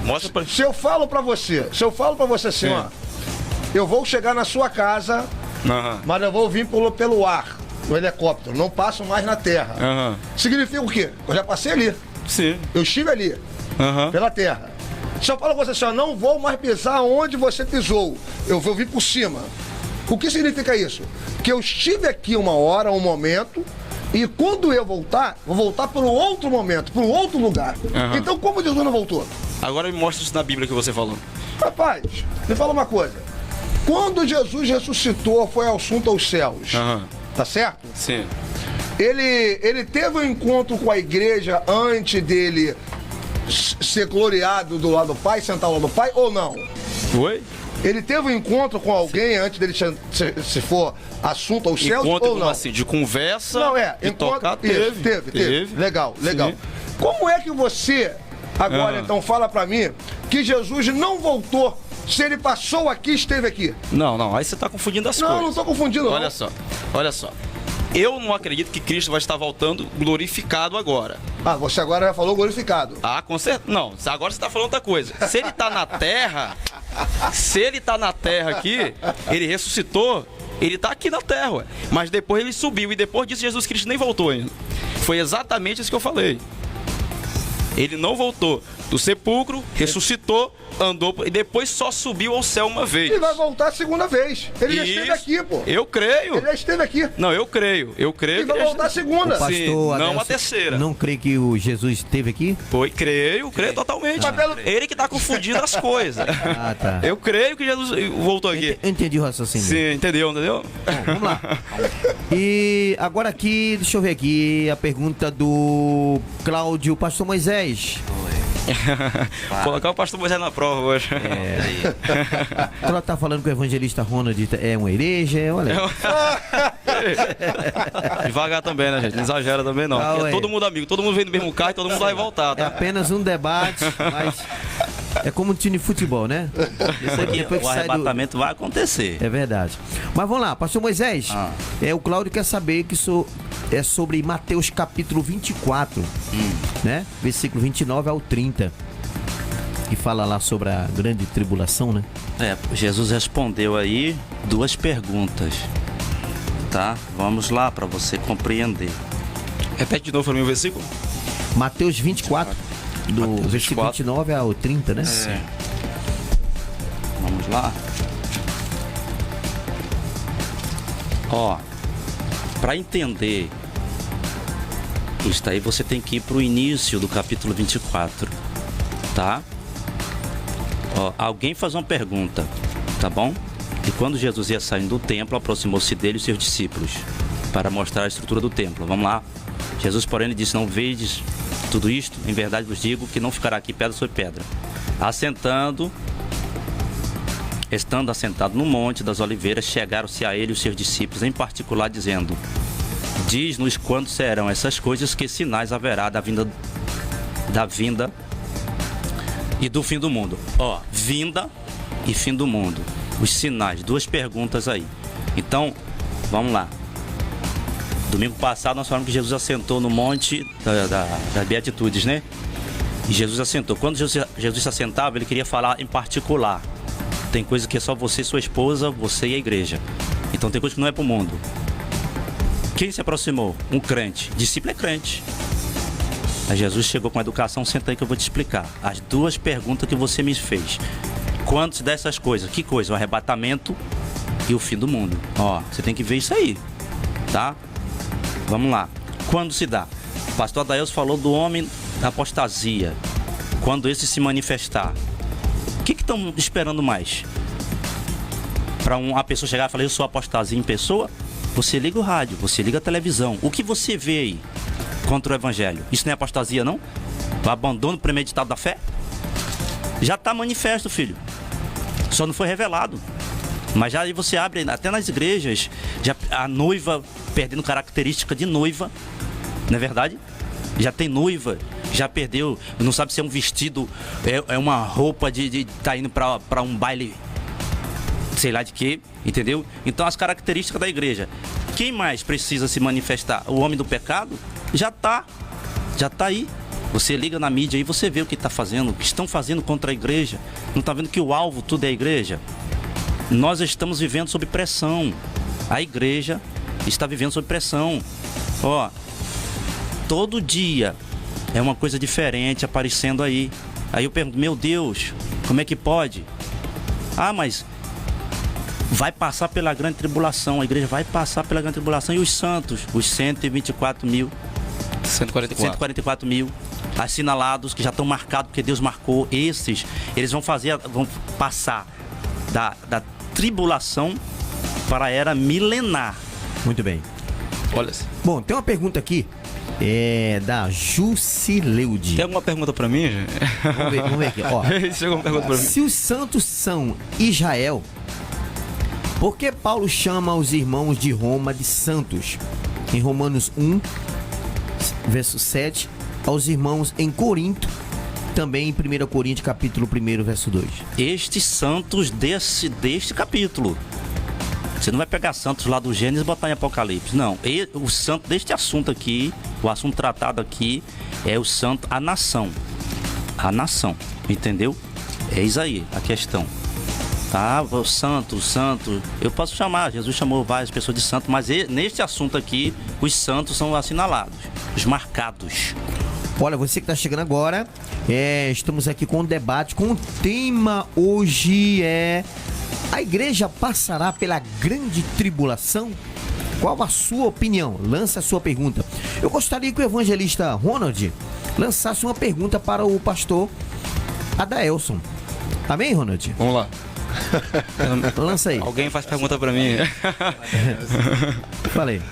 Mostra pra... Se eu falo pra você assim, Sim. ó, eu vou chegar na sua casa, Aham. mas eu vou vir pelo ar, no helicóptero, não passo mais na terra. Aham. Significa o quê? Eu já passei ali, Sim. eu estive ali, Aham. pela terra. Se eu falo pra você assim, ó, não vou mais pisar onde você pisou, eu vou vir por cima. O que significa isso? Que eu estive aqui uma hora, um momento, e quando eu voltar, vou voltar para um outro momento, para um outro lugar. Aham. Então como Jesus não voltou? Agora me mostra isso na Bíblia que você falou. Rapaz, me fala uma coisa. Quando Jesus ressuscitou, foi ao assunto aos céus, Aham. tá certo? Sim. Ele teve um encontro com a igreja antes dele ser gloriado do lado do Pai, sentar ao lado do Pai, ou não? Oi? Ele teve um encontro com alguém antes dele, se for assunto aos céus, Encontro ou como não? assim? De conversa? Não, De tocar? Isso, teve. Legal. Sim. Como é que você, agora então, fala pra mim que Jesus não voltou se ele passou aqui, esteve aqui? Não. Aí você tá confundindo as coisas. Não tô confundindo, não. Olha só. Eu não acredito que Cristo vai estar voltando glorificado agora. Ah, você agora já falou glorificado. Ah, com certeza. Não, agora você tá falando outra coisa. Se ele tá na terra, aqui, ele ressuscitou, ele tá aqui na terra, ué. Mas depois ele subiu e depois disso Jesus Cristo nem voltou ainda. Foi exatamente isso que eu falei. Ele não voltou do sepulcro, ressuscitou, andou e depois só subiu ao céu uma vez. E vai voltar a segunda vez. Ele já Isso. esteve aqui, pô. Eu creio. Ele já esteve aqui. Não, eu creio. E que vai ele voltar a segunda. O Sim, não Adelson a terceira. Não crê que o Jesus esteve aqui? Foi, creio totalmente. Mas pelo- Ele que tá confundindo as coisas. Ah, tá. Eu creio que Jesus voltou aqui. Eu entendi o raciocínio. Sim, entendeu? Vamos lá. E agora aqui, deixa eu ver aqui a pergunta do Cláudio, Pastor Moisés. Colocar o pastor Moisés na prova hoje. Ela tá falando que o evangelista Ronald é uma igreja, olha. Devagar também, né, gente? Não exagera também, não. Ah, Porque ué. todo mundo amigo, todo mundo vem no mesmo carro e todo mundo vai voltar, É tá? apenas um debate, mas é como um time de futebol, né? Isso aqui, Depois que o sai do- arrebatamento vai acontecer. É verdade. Mas vamos lá, Pastor Moisés. O Cláudio quer saber que é sobre Mateus capítulo 24, né? Versículo 29 ao 30. Que fala lá sobre a grande tribulação, né? Jesus respondeu aí 2 perguntas, tá? Vamos lá para você compreender. Repete de novo pra mim o versículo. Mateus 24, do Mateus versículo 24. 29 ao 30, né? Vamos lá. Ó, para entender isso aí, você tem que ir pro início do capítulo 24, tá? Ó, alguém faz uma pergunta, tá bom? E quando Jesus ia saindo do templo, aproximou-se dele e seus discípulos para mostrar a estrutura do templo. Vamos lá. Jesus, porém, lhe disse: não vedes tudo isto? Em verdade vos digo que não ficará aqui pedra sobre pedra. Estando assentado no Monte das Oliveiras, chegaram-se a ele os seus discípulos, em particular, dizendo: diz-nos quando serão essas coisas, que sinais haverá da vinda e do fim do mundo. Ó, vinda e fim do mundo. Os sinais, 2 perguntas aí. Então, vamos lá. Domingo passado nós falamos que Jesus assentou no monte das Beatitudes, né? E Jesus assentou. Quando Jesus assentava, ele queria falar em particular. Tem coisa que é só você, sua esposa, você e a igreja. Então tem coisa que não é pro mundo. Quem se aproximou? Um crente. Discípulo é crente. Aí Jesus chegou com a educação, senta aí que eu vou te explicar. As duas perguntas que você me fez. Quando se dá essas coisas? Que coisa? O arrebatamento e o fim do mundo. Ó, você tem que ver isso aí, tá? Vamos lá. Quando se dá? O pastor Adailson falou do homem da apostasia. Quando esse se manifestar. O que estão esperando mais? Para uma pessoa chegar e falar, eu sou apostasia em pessoa? Você liga o rádio, você liga a televisão. O que você vê aí contra o evangelho? Isso não é apostasia, não? O abandono premeditado da fé? Já está manifesto, filho. Só não foi revelado. Mas já aí você abre, até nas igrejas, já a noiva perdendo característica de noiva. Não é verdade? Já tem noiva, já perdeu, não sabe se é um vestido, é uma roupa de tá indo para um baile, sei lá de quê, entendeu? Então as características da igreja. Quem mais precisa se manifestar? O homem do pecado? Já tá aí. Você liga na mídia aí, você vê o que está fazendo, o que estão fazendo contra a igreja. Não está vendo que o alvo tudo é a igreja? Nós estamos vivendo sob pressão. A igreja está vivendo sob pressão. Ó, todo dia é uma coisa diferente aparecendo aí. Aí eu pergunto, meu Deus, como é que pode? Ah, mas vai passar pela grande tribulação. A igreja vai passar pela grande tribulação. E os santos, os 124 mil, 144 mil assinalados que já estão marcados porque Deus marcou. Esses, eles vão passar da tribulação para a era milenar. Muito bem. Olha. Bom, tem uma pergunta aqui. É da Jusileude. Tem alguma pergunta pra mim, gente? Vamos ver aqui. Ó, Chegou uma pergunta pra mim. se os santos são Israel, por que Paulo chama os irmãos de Roma de santos? Em Romanos 1, verso 7, aos irmãos em Corinto, também em 1 Coríntios, capítulo 1, verso 2. Estes santos deste capítulo. Você não vai pegar santos lá do Gênesis e botar em Apocalipse. Não. O santo deste assunto aqui, o assunto tratado aqui, é o santo, a nação. A nação. Entendeu? Eis aí a questão. Tá? O santo. Eu posso chamar, Jesus chamou várias pessoas de santo, mas neste assunto aqui, os santos são assinalados, os marcados. Olha, você que está chegando agora, estamos aqui com um debate, com o tema hoje a igreja passará pela grande tribulação? Qual a sua opinião? Lança a sua pergunta. Eu gostaria que o evangelista Ronald lançasse uma pergunta para o pastor Adaelson. Amém, Ronald? Vamos lá. Lança aí. Alguém faz pergunta pra mim. Falei.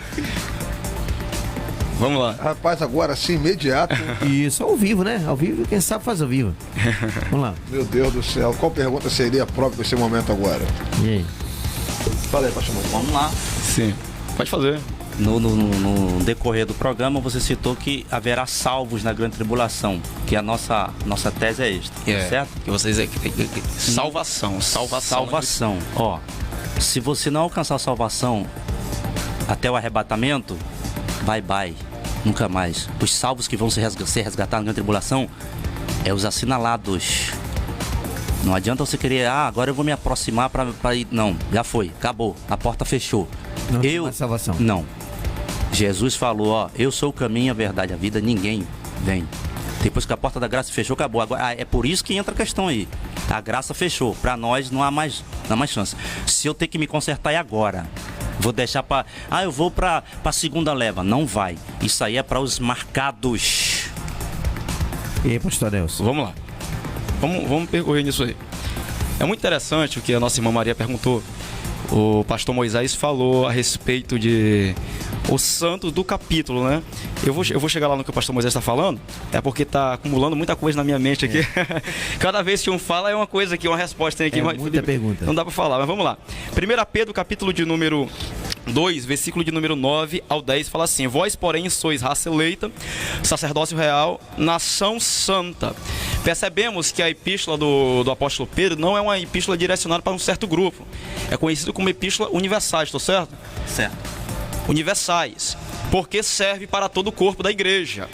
Vamos lá. Rapaz, agora sim, imediato. Isso, ao vivo, né? Ao vivo, quem sabe faz ao vivo. Vamos lá. Meu Deus do céu, qual pergunta seria própria nesse momento agora? E aí? Fala aí, pastor Moisés. Vamos lá. Sim. Pode fazer. No decorrer do programa, você citou que haverá salvos na grande tribulação, que a nossa tese é esta, certo? Que vocês salvação. Salvação. Ó, se você não alcançar a salvação até o arrebatamento, bye, nunca mais. Os salvos que vão ser resgatados na grande tribulação é os assinalados. Não adianta você querer, agora eu vou me aproximar para ir. Não, já foi, acabou, a porta fechou. Não tem mais salvação. Não. Jesus falou, eu sou o caminho, a verdade, a vida, ninguém vem. Depois que a porta da graça fechou, acabou. Agora, é por isso que entra a questão aí. A graça fechou. Para nós não há mais chance. Se eu ter que me consertar é agora. Vou deixar para... eu vou para a segunda leva. Não vai. Isso aí é para os marcados. E aí, pastor Nelson? Vamos lá. Vamos percorrer nisso aí. É muito interessante o que a nossa irmã Maria perguntou. O pastor Moisés falou a respeito de os santos do capítulo, né? Eu vou chegar lá no que o pastor Moisés está falando, porque está acumulando muita coisa na minha mente aqui. Cada vez que um fala é uma coisa aqui, uma resposta tem aqui. Muita pergunta. Não dá para falar, mas vamos lá. 1 Pedro, capítulo de número 2, versículo de número 9 ao 10, fala assim: vós, porém, sois raça eleita, sacerdócio real, nação santa. Percebemos que a epístola do apóstolo Pedro não é uma epístola direcionada para um certo grupo. É conhecido como epístola universais, estou certo? Certo. Universais. porque serve para todo o corpo da igreja,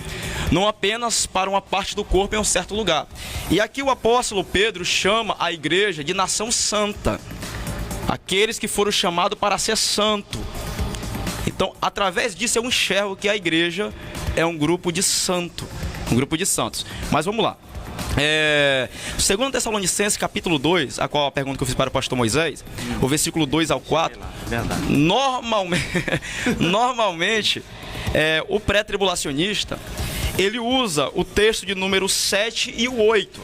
não apenas para uma parte do corpo em um certo lugar. E aqui o apóstolo Pedro chama a igreja de nação santa, aqueles que foram chamados para ser santo. Então, através disso eu enxergo que a igreja é um grupo de santo, um grupo de santos. Mas vamos lá. Segundo Tessalonicenses capítulo 2, a qual a pergunta que eu fiz para o pastor Moisés, o versículo 2 ao 4, normalmente o pré-tribulacionista, ele usa o texto de número 7 e o 8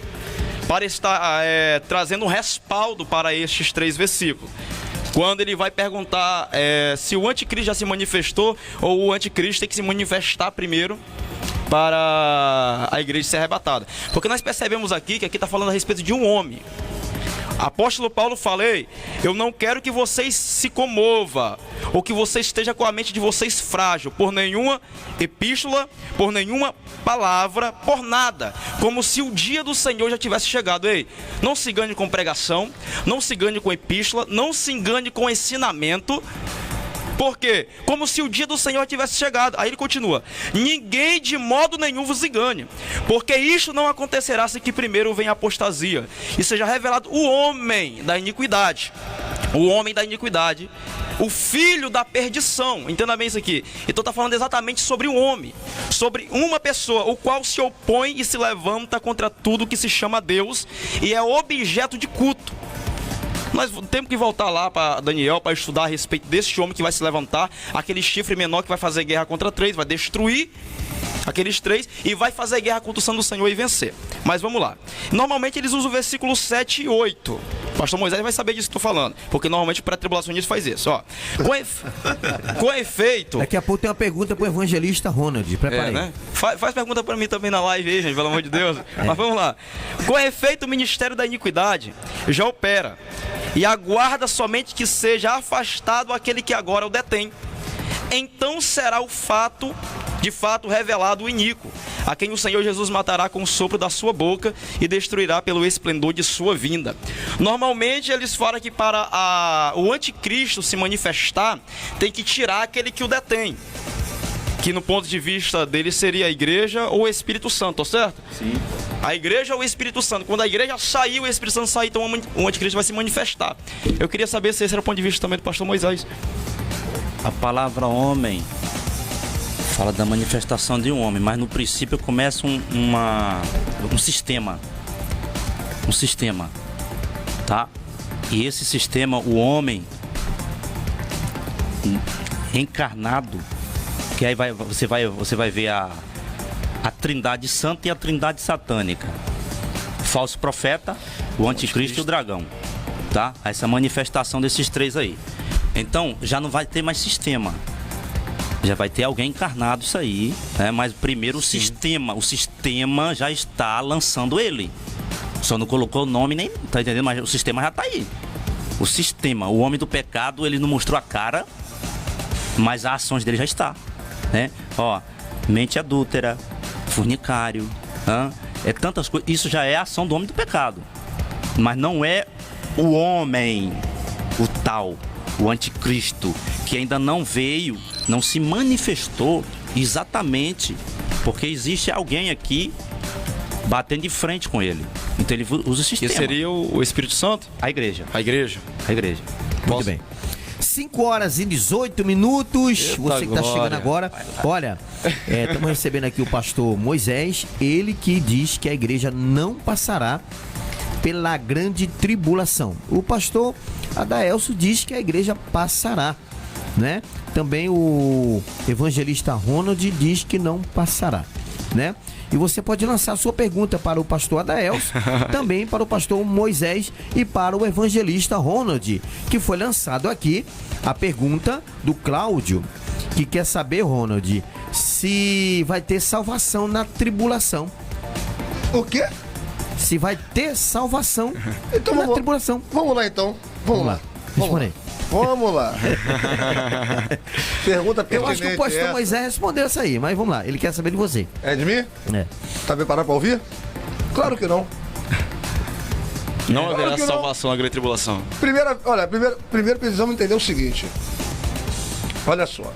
para estar trazendo um respaldo para estes 3 versículos. Quando ele vai perguntar se o anticristo já se manifestou ou o anticristo tem que se manifestar primeiro para a igreja ser arrebatada. Porque nós percebemos aqui que aqui está falando a respeito de um homem. Apóstolo Paulo fala: eu não quero que vocês se comovam, ou que você esteja com a mente de vocês frágil, por nenhuma epístola, por nenhuma palavra, por nada, como se o dia do Senhor já tivesse chegado. Não se engane com pregação, não se engane com epístola, não se engane com ensinamento. Por quê? Como se o dia do Senhor tivesse chegado. Aí ele continua: ninguém de modo nenhum vos engane, porque isto não acontecerá sem que primeiro venha a apostasia e seja revelado o homem da iniquidade. O homem da iniquidade, o filho da perdição. Entenda bem isso aqui. Então está falando exatamente sobre o homem, sobre uma pessoa, o qual se opõe e se levanta contra tudo que se chama Deus e é objeto de culto. Nós temos que voltar lá para Daniel para estudar a respeito desse homem que vai se levantar, aquele chifre menor que vai fazer guerra contra 3, vai destruir aqueles 3 e vai fazer guerra contra o sangue do Senhor e vencer. Mas vamos lá. Normalmente eles usam o versículo 7 e 8. O pastor Moisés vai saber disso que estou falando, porque normalmente o pré-tribulacionista faz isso. Com efeito... Daqui a pouco tem uma pergunta para o evangelista Ronald. Prepara aí. Né? Faz pergunta para mim também na live aí, gente, pelo amor de Deus. Mas vamos lá. Com efeito, o ministério da iniquidade já opera e aguarda somente que seja afastado aquele que agora o detém. Então será de fato revelado o iníquo, a quem o Senhor Jesus matará com o sopro da sua boca e destruirá pelo esplendor de sua vinda. Normalmente eles falam que para o anticristo se manifestar, tem que tirar aquele que o detém, que no ponto de vista dele seria a igreja ou o Espírito Santo, certo? Sim. A igreja ou o Espírito Santo. Quando a igreja sair, o Espírito Santo sair, então o anticristo vai se manifestar. Eu queria saber se esse era o ponto de vista também do pastor Moisés. A palavra homem fala da manifestação de um homem, mas no princípio começa um sistema. Um sistema, tá? E esse sistema, o homem encarnado, que aí você vai ver a trindade santa e a trindade satânica. O falso profeta, o anticristo e o dragão, tá? Essa manifestação desses 3 aí. Então, já não vai ter mais sistema. Já vai ter alguém encarnado isso aí, né? Mas primeiro o sistema já está lançando ele. Só não colocou o nome nem, tá entendendo? Mas o sistema já está aí. O sistema, o homem do pecado, ele não mostrou a cara, mas as ações dele já está, né? Mente adúltera, fornicário, tantas coisas. Isso já é a ação do homem do pecado. Mas não é o homem, o tal, o anticristo, que ainda não veio, não se manifestou exatamente porque existe alguém aqui batendo de frente com ele. Então ele usa o sistema. Que seria o Espírito Santo? A igreja. A igreja. A igreja. Muito bem. 5 horas e 18 minutos. Eita, você que está chegando agora. Olha, estamos recebendo aqui o pastor Moisés. Ele que diz que a igreja não passará pela grande tribulação. O pastor Adaelso diz que a igreja passará, né? Também o evangelista Ronald diz que não passará, né? E você pode lançar sua pergunta para o pastor Adaelso, também para o pastor Moisés e para o evangelista Ronald, que foi lançado aqui a pergunta do Cláudio, que quer saber, Ronald, se vai ter salvação na tribulação. O quê? Se vai ter salvação Então na tribulação. Vamos lá então. Vamos lá. Responde aí. Vamos lá. Pergunta pertinente. Eu acho que o pastor Moisés respondeu essa aí, mas vamos lá. Ele quer saber de você. É de mim? É. Tá preparado para ouvir? Claro que não. Não Claro haverá que não. salvação na grande tribulação. Primeiro precisamos entender o seguinte. Olha só.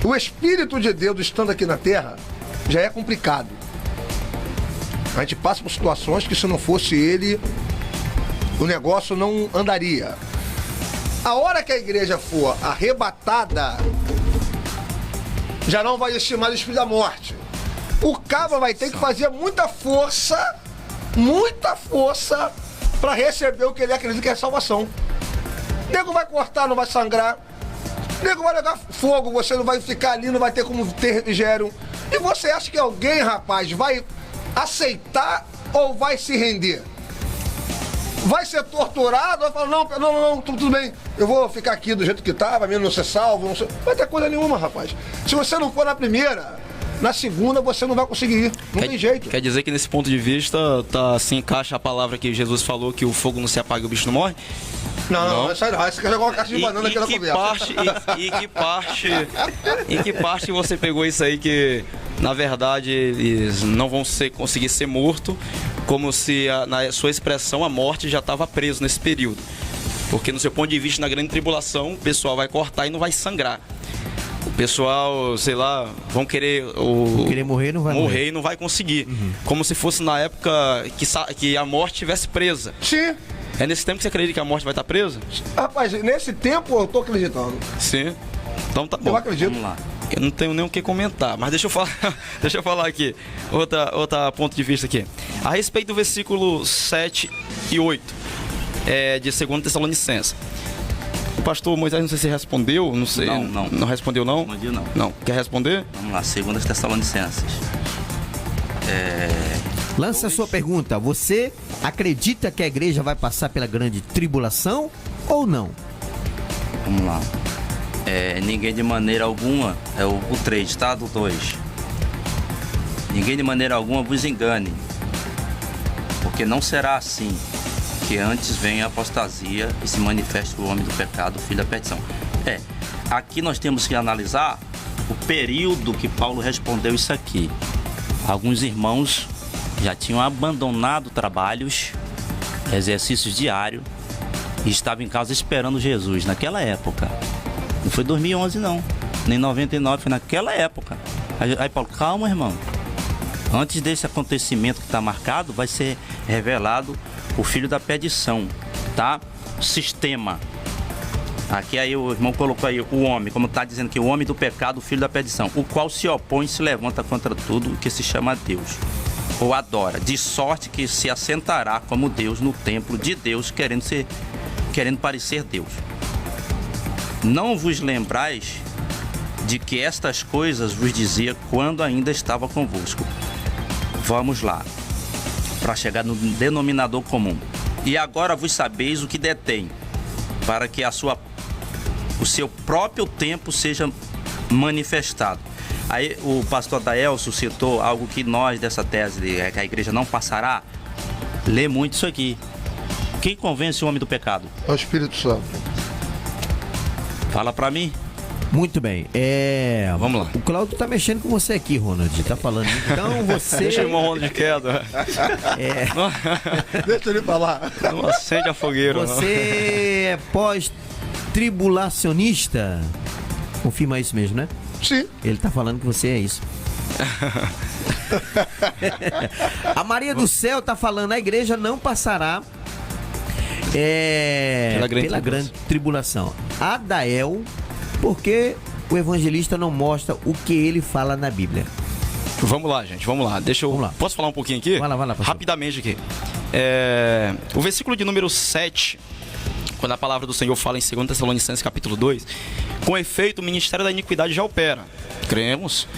O Espírito de Deus estando aqui na terra já é complicado. A gente passa por situações que, se não fosse ele, o negócio não andaria. A hora que a igreja for arrebatada, já não vai existir mais o espírito da morte. O cabra vai ter que fazer muita força para receber o que ele acredita que é salvação. O nego vai cortar, não vai sangrar. O nego vai jogar fogo, você não vai ficar ali, não vai ter como ter refrigério. E você acha que alguém, rapaz, vai aceitar ou vai se render? Vai ser torturado, vai falar, não, tudo bem, eu vou ficar aqui do jeito que tá, vai mesmo não ser salvo, não vai ter coisa nenhuma, rapaz. Se você não for na primeira, na segunda você não vai conseguir ir, não tem jeito. Quer dizer que nesse ponto de vista, se encaixa a palavra que Jesus falou, que o fogo não se apaga e o bicho não morre? Não, sai daí, você quer jogar uma caixa de banana aqui na conversa. Em que parte você pegou isso aí que, na verdade, eles não vão conseguir ser mortos, como se, na sua expressão, a morte já estava preso nesse período? Porque, no seu ponto de vista, na grande tribulação, o pessoal vai cortar e não vai sangrar. O pessoal, sei lá, vão querer morrer, não vai morrer e não vai conseguir. Como se fosse na época que a morte estivesse presa. Sim. É nesse tempo que você acredita que a morte vai estar presa? Rapaz, nesse tempo eu tô acreditando. Sim. Então tá bom. Eu acredito. Vamos lá. Eu não tenho nem o que comentar, mas deixa eu falar aqui. Outra ponto de vista aqui. A respeito do versículo 7 e 8 de 2 Tessalonicenses. O pastor Moisés, não sei se respondeu, não sei. Não. Não respondeu, não? Respondi, não. Não. Quer responder? Vamos lá, 2 Tessalonicenses. Lança a sua pergunta. Você acredita que a igreja vai passar pela grande tribulação ou não? Vamos lá. Ninguém de maneira alguma, é o 3, tá? Do 2. Ninguém de maneira alguma vos engane, porque não será assim, que antes venha a apostasia e se manifeste o homem do pecado, o filho da perdição. Aqui nós temos que analisar o período que Paulo respondeu isso aqui. Alguns irmãos já tinham abandonado trabalhos, exercícios diários, e estavam em casa esperando Jesus naquela época. Não foi 2011 não, nem 99, foi naquela época. Aí Paulo, calma, irmão. Antes desse acontecimento que está marcado, vai ser revelado o filho da perdição, tá? Sistema. Aqui aí o irmão colocou aí o homem, como está dizendo que o homem do pecado, o filho da perdição, o qual se opõe e se levanta contra tudo o que se chama Deus, ou adora, de sorte que se assentará como Deus no templo de Deus, querendo parecer Deus. Não vos lembrais de que estas coisas vos dizia quando ainda estava convosco. Vamos lá, para chegar no denominador comum. E agora vos sabeis o que detém, para que o seu próprio tempo seja manifestado. Aí o pastor Adaelso citou algo que nós, dessa tese de que a igreja não passará, lê muito isso aqui. Quem convence o homem do pecado? É o Espírito Santo. Fala pra mim. Muito bem. Vamos lá. O Cláudio tá mexendo com você aqui, Ronald. Tá falando. Então você. Deixa o irmão Ronald queda. Deixa ele falar. Não acende a fogueira. Você é pós-tribulacionista? Confirma isso mesmo, né? Sim. Ele tá falando que você é isso. A Maria do Céu tá falando, a igreja não passará pela grande tribulação. Adael, porque o evangelista não mostra o que ele fala na Bíblia. Vamos lá, gente, vamos lá. Vamos lá. Posso falar um pouquinho aqui? Vai lá, pastor. Rapidamente aqui. O versículo de número 7, quando a palavra do Senhor fala em 2 Tessalonicenses capítulo 2, com efeito, o ministério da iniquidade já opera. Cremos.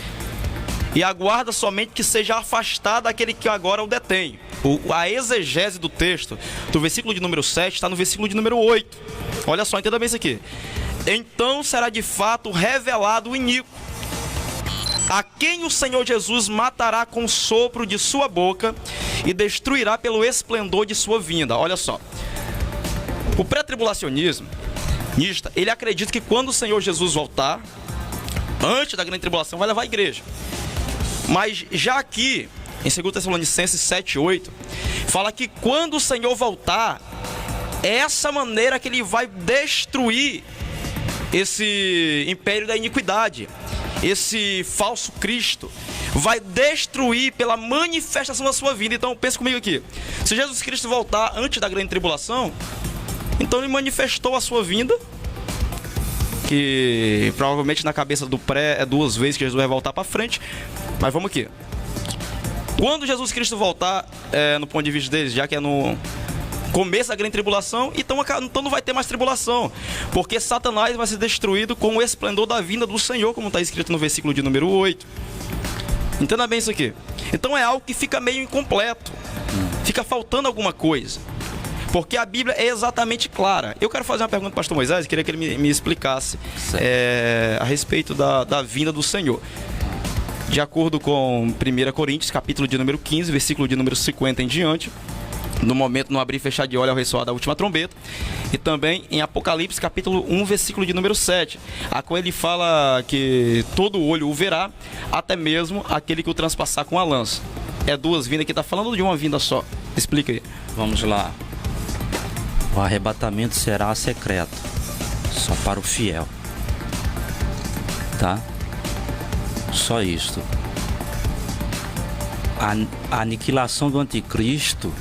E aguarda somente que seja afastado aquele que agora o detém. A exegese do texto, do versículo de número 7, está no versículo de número 8. Olha só, entenda bem isso aqui. Então será de fato revelado o iníquo, a quem o Senhor Jesus matará com o sopro de sua boca e destruirá pelo esplendor de sua vinda. Olha só. O pré-tribulacionismo, ele acredita que quando o Senhor Jesus voltar, antes da grande tribulação, vai levar a igreja. Mas já aqui, em 2 Tessalonicenses 7, 8, fala que quando o Senhor voltar, é essa maneira que ele vai destruir esse império da iniquidade. esse falso Cristo vai destruir pela manifestação da sua vinda. Então pense comigo aqui, se Jesus Cristo voltar antes da grande tribulação, então ele manifestou a sua vinda, que provavelmente na cabeça do pré é 2 vezes que Jesus vai voltar para frente. Mas vamos aqui, quando Jesus Cristo voltar, no ponto de vista deles, já que é no começo da grande tribulação, então não vai ter mais tribulação, porque Satanás vai ser destruído com o esplendor da vinda do Senhor, como está escrito no versículo de número 8. Entenda bem isso aqui. Então é algo que fica meio incompleto, fica faltando alguma coisa, porque a Bíblia é exatamente clara. Eu quero fazer uma pergunta para o pastor Moisés, queria que ele me explicasse a respeito da vinda do Senhor. De acordo com 1 Coríntios, capítulo de número 15, versículo de número 50 em diante, no momento no abrir e fechar de olho ao ressoar da última trombeta, e também em Apocalipse, capítulo 1, versículo de número 7, a qual ele fala que todo olho o verá, até mesmo aquele que o transpassar com a lança. É 2 vindas aqui, está falando de uma vinda só. Explica aí. Vamos lá. O arrebatamento será secreto, só para o fiel, tá? Só isto. A aniquilação do anticristo,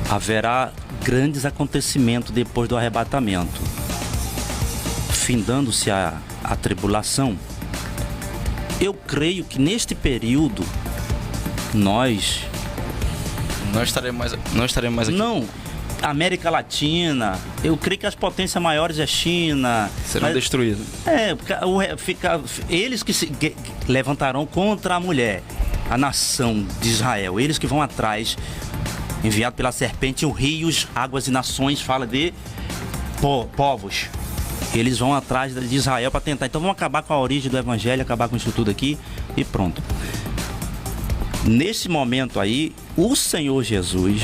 haverá grandes acontecimentos depois do arrebatamento. Findando-se a tribulação, eu creio que neste período nós não estaremos mais aqui. Não, América Latina, eu creio que as potências maiores é China. Serão destruídos. Eles que se levantarão contra a mulher, a nação de Israel. Eles que vão atrás, enviado pela serpente, os rios, águas e nações, fala de povos. Eles vão atrás de Israel para tentar. Então vamos acabar com a origem do evangelho, acabar com isso tudo aqui e pronto. Nesse momento aí, o Senhor Jesus,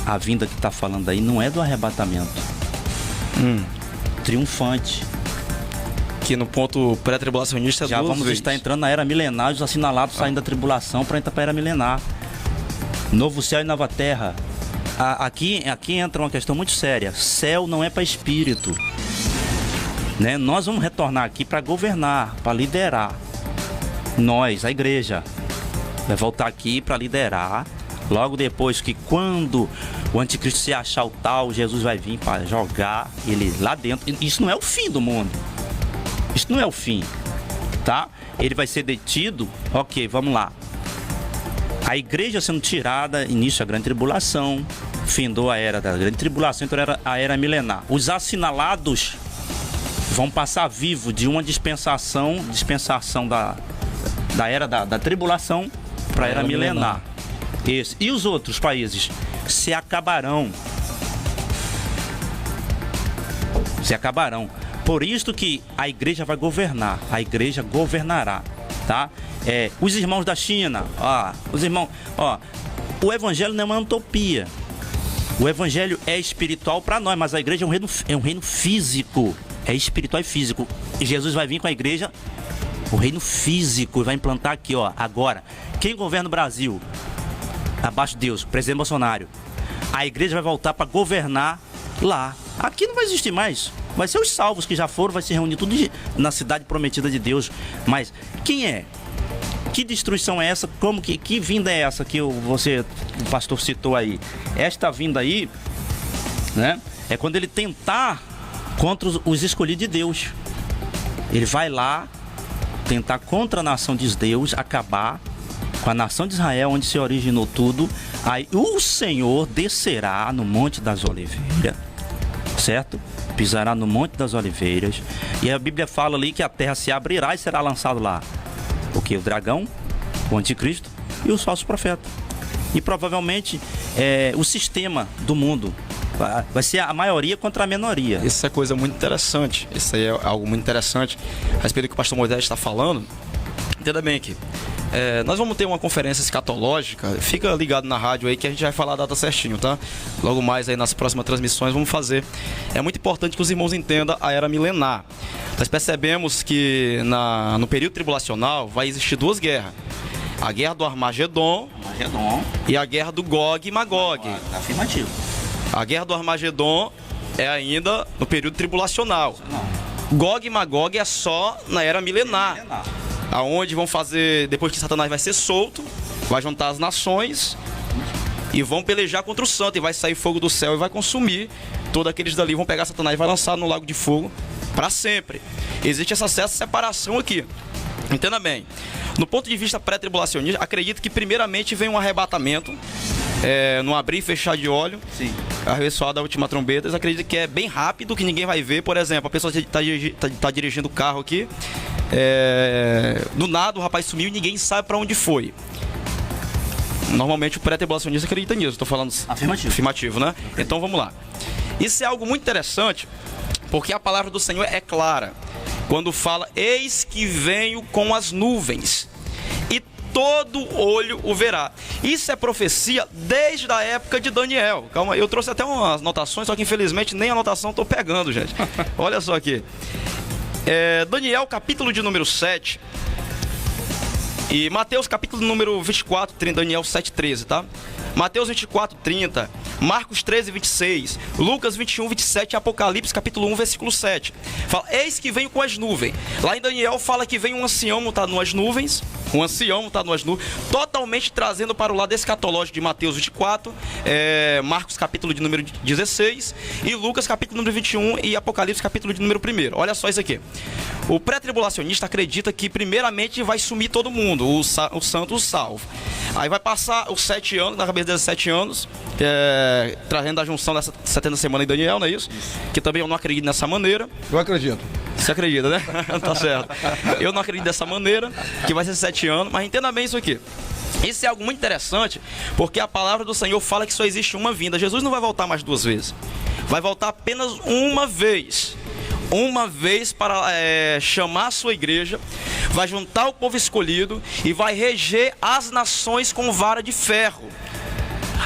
a vinda que está falando aí, não é do arrebatamento. Triunfante. Que no ponto pré-tribulacionista já vamos estar entrando na era milenar, os assinalados saindo da tribulação para entrar para a era milenar. Novo céu e nova terra. Aqui entra uma questão muito séria. Céu não é para espírito, né? Nós vamos retornar aqui para governar, para liderar. Nós, a igreja, vai voltar aqui para liderar. Logo depois que, quando o anticristo se achar o tal, Jesus vai vir para jogar ele lá dentro. Isso não é o fim do mundo. Isso não é o fim, tá? Ele vai ser detido. Ok, vamos lá. A igreja sendo tirada, início da grande tribulação, findou a era da grande tribulação, então era a era milenar. Os assinalados vão passar vivo de uma dispensação da era da tribulação para a era milenar. Esse. E os outros países se acabarão. Se acabarão. Por isso que a igreja vai governar, a igreja governará, tá? Os irmãos da China, o evangelho não é uma utopia. O evangelho é espiritual para nós, mas a igreja é um reino físico, é espiritual e físico. E Jesus vai vir com a igreja, o reino físico, e vai implantar aqui, agora. Quem governa o Brasil? Abaixo de Deus, o presidente Bolsonaro. A igreja vai voltar para governar lá. Aqui não vai existir mais. Vai ser os salvos que já foram, vai se reunir tudo na cidade prometida de Deus. Mas quem é? Que destruição é essa? Como que vinda é essa que o pastor citou aí? Esta vinda aí, né? É quando ele tentar contra os escolhidos de Deus. Ele vai lá tentar contra a nação de Deus, acabar com a nação de Israel, onde se originou tudo. Aí o Senhor descerá no Monte das Oliveiras, certo? Pisará no Monte das Oliveiras. E a Bíblia fala ali que a terra se abrirá e será lançado lá o que? O dragão, o anticristo e os falsos profetas. E provavelmente o sistema do mundo vai ser a maioria contra a minoria. Isso é coisa muito interessante. Isso aí é algo muito interessante a respeito do que o pastor Moisés está falando. Entenda bem aqui. Nós vamos ter uma conferência escatológica. Fica ligado na rádio aí que a gente vai falar a data certinho, tá? Logo mais aí nas próximas transmissões vamos fazer. É muito importante que os irmãos entendam a era milenar. Nós percebemos que no período tribulacional vai existir 2 guerras. A guerra do Armagedon e a guerra do Gog e Magog. Afirmativo. A guerra do Armagedon é ainda no período tribulacional. Gog e Magog é só na era milenar. aonde vão fazer, depois que Satanás vai ser solto, vai juntar as nações e vão pelejar contra o santo, e vai sair fogo do céu e vai consumir todos aqueles dali, vão pegar Satanás e vai lançar no lago de fogo para sempre. Existe essa separação aqui. Entenda bem. No ponto de vista pré-tribulacionista, acredito que primeiramente vem um arrebatamento, no abrir e fechar de olho, a ressoar da última trombeta. Eu acredito que é bem rápido, que ninguém vai ver. Por exemplo, a pessoa está dirigindo o carro aqui, do nada o rapaz sumiu e ninguém sabe para onde foi. Normalmente o pré-tribulacionista acredita nisso. Estou falando afirmativo, né? Então vamos lá. Isso é algo muito interessante, porque a palavra do Senhor é clara quando fala: eis que venho com as nuvens, e todo olho o verá. Isso é profecia desde a época de Daniel. Calma, eu trouxe até umas anotações, só que infelizmente nem a anotação estou pegando, gente. Olha só aqui. Daniel, capítulo de número 7. E Mateus, capítulo número 24, Daniel 7,13, tá? Mateus 24, 30, Marcos 13, 26, Lucas 21, 27 e Apocalipse, capítulo 1, versículo 7. Fala: eis que venho com as nuvens. Lá em Daniel fala que vem um ancião montado nas nuvens, totalmente trazendo para o lado escatológico de Mateus 24, Marcos, capítulo de número 16, e Lucas, capítulo número 21 e Apocalipse, capítulo de número 1. Olha só isso aqui. O pré-tribulacionista acredita que primeiramente vai sumir todo mundo, o santo, o salvo. Aí vai passar os 7 anos, na cabeça desses 7 anos, trazendo a junção dessa 70 semana em Daniel, não é isso? Que também eu não acredito nessa maneira. Eu acredito. Você acredita, né? Tá certo. Eu não acredito dessa maneira, que vai ser 7 anos, mas entenda bem isso aqui. Isso é algo muito interessante, porque a palavra do Senhor fala que só existe uma vinda. Jesus não vai voltar mais 2 vezes. Vai voltar apenas uma vez. Uma vez para chamar a sua igreja, vai juntar o povo escolhido e vai reger as nações com vara de ferro.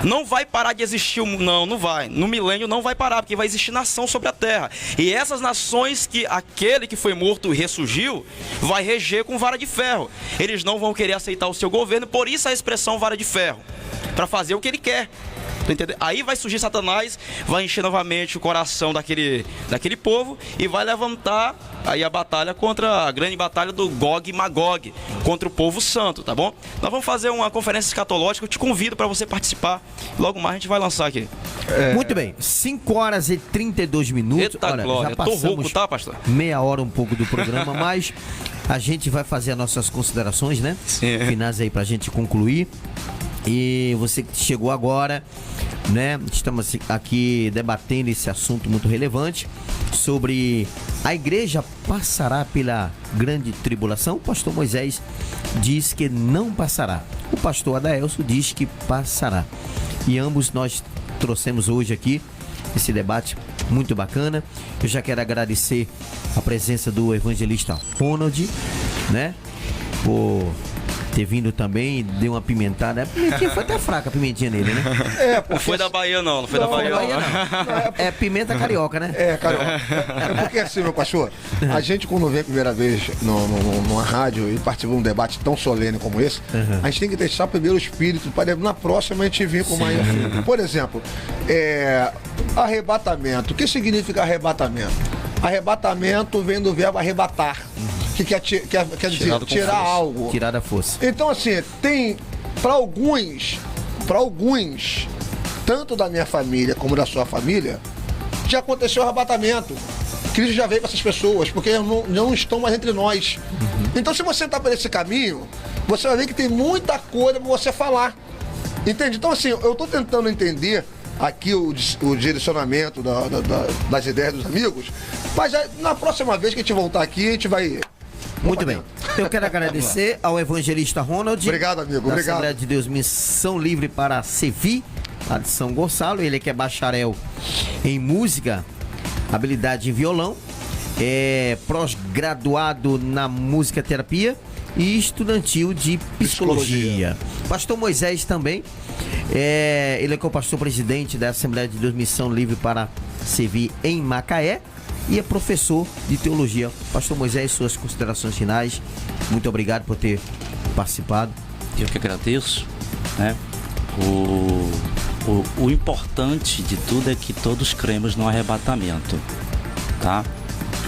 Não vai parar de existir, não vai. No milênio não vai parar, porque vai existir nação sobre a terra. E essas nações que aquele que foi morto e ressurgiu, vai reger com vara de ferro. Eles não vão querer aceitar o seu governo, por isso a expressão vara de ferro, para fazer o que ele quer. Aí vai surgir Satanás, vai encher novamente o coração daquele povo e vai levantar aí a batalha contra a grande batalha do Gog e Magog, contra o povo santo, tá bom? Nós vamos fazer uma conferência escatológica, eu te convido para você participar. Logo mais a gente vai lançar aqui. Muito bem, 5 horas e 32 minutos. Eita, olha, glória, já passamos, tô rouco, tá, pastor? Meia hora um pouco do programa, mas a gente vai fazer as nossas considerações, né? Sim. Finais aí pra gente concluir. E você que chegou agora, né? Estamos aqui debatendo esse assunto muito relevante sobre a igreja passará pela grande tribulação. O pastor Moisés diz que não passará. O pastor Adaelso diz que passará. E ambos nós trouxemos hoje aqui esse debate muito bacana. Eu já quero agradecer a presença do evangelista Ronald, né? Por ter vindo também, deu uma pimentada. A pimentinha foi até fraca, a pimentinha nele, né? Não foi da Bahia, não. Não foi da Bahia, não. É pimenta carioca, né? Carioca. É porque assim, meu pastor, a gente quando vem a primeira vez numa rádio e participa de um debate tão solene como esse, a gente tem que testar primeiro o espírito, para na próxima a gente vir com mais. Por exemplo, arrebatamento. O que significa arrebatamento? Arrebatamento vem do verbo arrebatar. Que quer dizer, tirar algo. Tirar da força. Então, assim, tem, para alguns, tanto da minha família como da sua família, já aconteceu o arrebatamento. Cristo já veio para essas pessoas, porque não estão mais entre nós. Então, se você está por esse caminho, você vai ver que tem muita coisa para você falar. Entende? Então, assim, eu estou tentando entender aqui o direcionamento das ideias dos amigos, mas na próxima vez que a gente voltar aqui, a gente vai... Muito bem. Eu quero agradecer ao evangelista Ronald. Obrigado, amigo. Da Obrigado. Assembleia de Deus Missão Livre para Sevi, lá de São Gonçalo. Ele que é bacharel em música, habilidade em violão, é pós-graduado na música terapia e estudantil de psicologia. Pastor Moisés também, ele é co-pastor presidente da Assembleia de Deus Missão Livre para Sevi em Macaé. E é professor de teologia. Pastor Moisés, suas considerações finais. Muito obrigado por ter participado. Eu que agradeço, né? O importante de tudo é que todos cremos no arrebatamento, tá?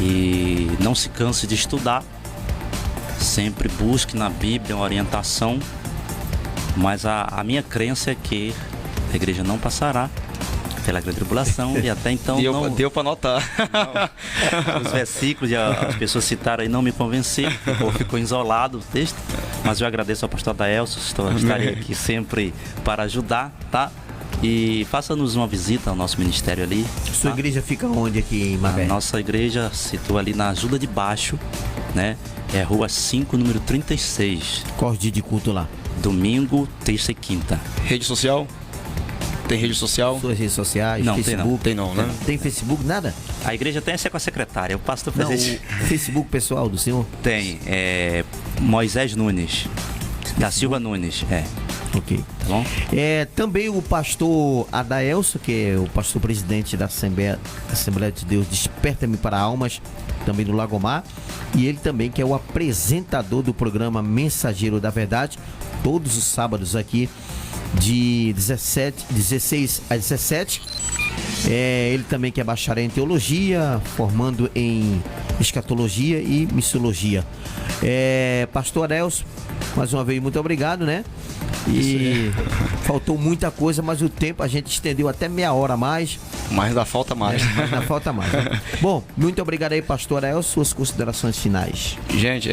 E não se canse de estudar, sempre busque na Bíblia uma orientação, mas a minha crença é que a igreja não passará pela grande tribulação e até então Deu para notar. Os versículos, as pessoas citaram aí, não me convenceram, ficou isolado o texto, mas eu agradeço ao pastor Adaelso, estarei aqui sempre para ajudar, tá? E faça-nos uma visita ao nosso ministério ali. Sua igreja fica onde aqui em Mabé? A nossa igreja se situa ali na Ajuda de Baixo, né? É Rua 5, número 36. Qual dia de culto lá? Domingo, terça e quinta. Rede social? Tem rede social? Suas redes sociais? Não, Facebook? Tem não, né? Tem Facebook? Nada? A igreja tem essa com a secretária, o pastor Não, presente. o Facebook pessoal do senhor? Tem, Moisés Nunes, da Silva Nunes, Ok. tá bom? Também o pastor Adaelso, que é o pastor presidente da Assembleia de Deus Desperta-me para Almas, também do Lagomar, e ele também que é o apresentador do programa Mensageiro da Verdade, todos os sábados aqui de 16 a 17. Ele também que é bacharel em teologia, formando em escatologia e missiologia. Pastor Adaelso, mais uma vez, muito obrigado, né? E faltou muita coisa, mas o tempo a gente estendeu até meia hora a mais. Mas ainda falta mais. Mas ainda falta mais, né? Bom, muito obrigado aí, pastor Adaelso, suas considerações finais. Gente,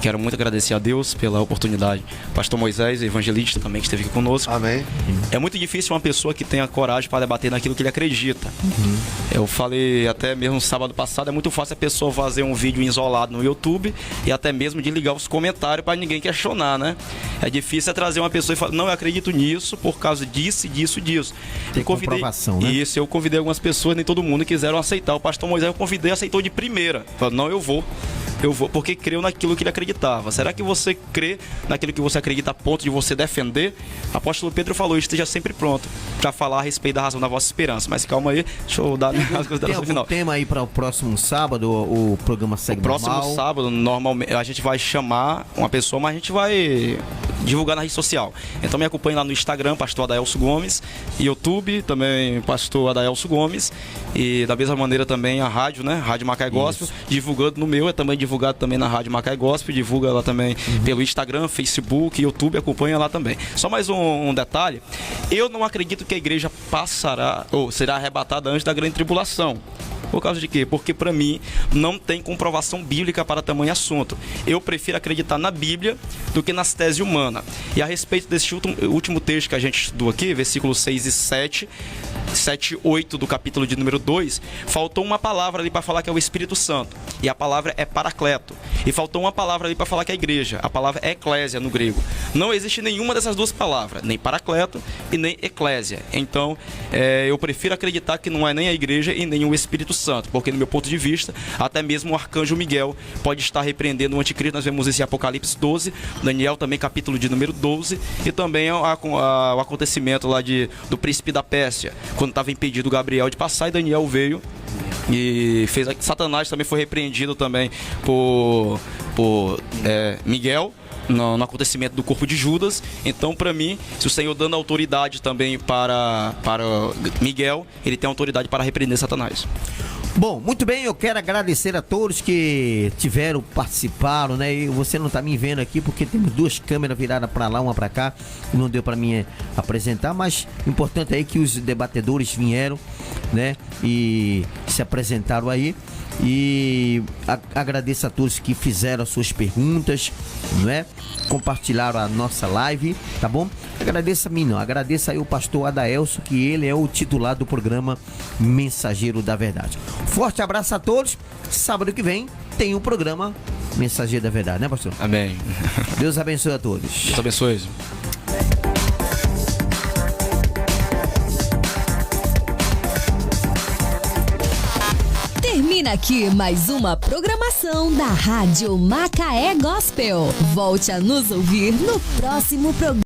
quero muito agradecer a Deus pela oportunidade. Pastor Moisés, evangelista também, que esteve aqui conosco. Amém. É muito difícil uma pessoa que tenha coragem para debater naquilo que ele acredita. Eu falei até mesmo sábado passado, é muito fácil a pessoa fazer um vídeo isolado no YouTube e até mesmo de ligar os comentários para ninguém questionar, né? É difícil trazer uma pessoa e falar, não, eu acredito nisso por causa disso, disso, disso. Tem comprovação, né? Isso, eu convidei algumas pessoas, nem todo mundo quiseram aceitar. O pastor Moisés eu convidei e aceitou de primeira. Falou, não, eu vou, porque creu naquilo que ele acreditava. Será que você crê naquilo que você acredita a ponto de você defender? O apóstolo Pedro falou, esteja sempre pronto para falar a respeito da razão da vossa esperança. Mas calma aí, deixa eu dar as considerações final. Tem algum tema aí para o próximo sábado? O programa segue normal? O próximo sábado, normalmente, a gente vai chamar uma pessoa, mas a gente vai divulgar na rede social. Então me acompanhe lá no Instagram, pastor Adaelso Gomes, YouTube também, pastor Adaelso Gomes, e da mesma maneira também a rádio, né? Rádio Macaé Gospel, divulgando no meu, é também divulgado também na Rádio Macaé Gospel, divulga lá também pelo Instagram, Facebook, YouTube, acompanha lá também. Só mais um detalhe, eu não acredito que a igreja passará, ou será arrebatada antes da grande tribulação. Por causa de quê? Porque para mim não tem comprovação bíblica para tamanho assunto. Eu prefiro acreditar na Bíblia do que nas teses humanas. E a respeito desse último texto que a gente estudou aqui, versículos 6 e 7 e 8 do capítulo de número 2, faltou uma palavra ali para falar que é o Espírito Santo. E a palavra é paracleto. E faltou uma palavra ali para falar que é a igreja. A palavra é eclésia no grego. Não existe nenhuma dessas duas palavras, nem paracleto e nem eclésia. Então, eu prefiro acreditar que não é nem a igreja e nem o Espírito Santo, porque no meu ponto de vista, até mesmo o arcanjo Miguel pode estar repreendendo o anticristo. Nós vemos isso em Apocalipse 12, Daniel também capítulo de número 12, e também o acontecimento lá do príncipe da Pérsia, quando estava impedido Gabriel de passar e Daniel veio e fez. Satanás também foi repreendido também por Miguel no acontecimento do corpo de Judas. Então, para mim, se o Senhor dando autoridade também para Miguel, ele tem autoridade para repreender Satanás. Bom, muito bem, eu quero agradecer a todos que participaram, né? E você não tá me vendo aqui porque temos duas câmeras viradas para lá, uma para cá, e não deu para mim apresentar, mas o importante é que os debatedores vieram, né? E se apresentaram aí. E agradeço a todos que fizeram as suas perguntas, não é? Compartilharam a nossa live, tá bom? Agradeço a mim, não. Agradeço aí o pastor Adaelso, que ele é o titular do programa Mensageiro da Verdade. Forte abraço a todos. Sábado que vem tem o programa Mensageiro da Verdade, né, pastor? Amém. Deus abençoe a todos. Deus abençoe. Termina aqui mais uma programação da Rádio Macaé Gospel. Volte a nos ouvir no próximo programa.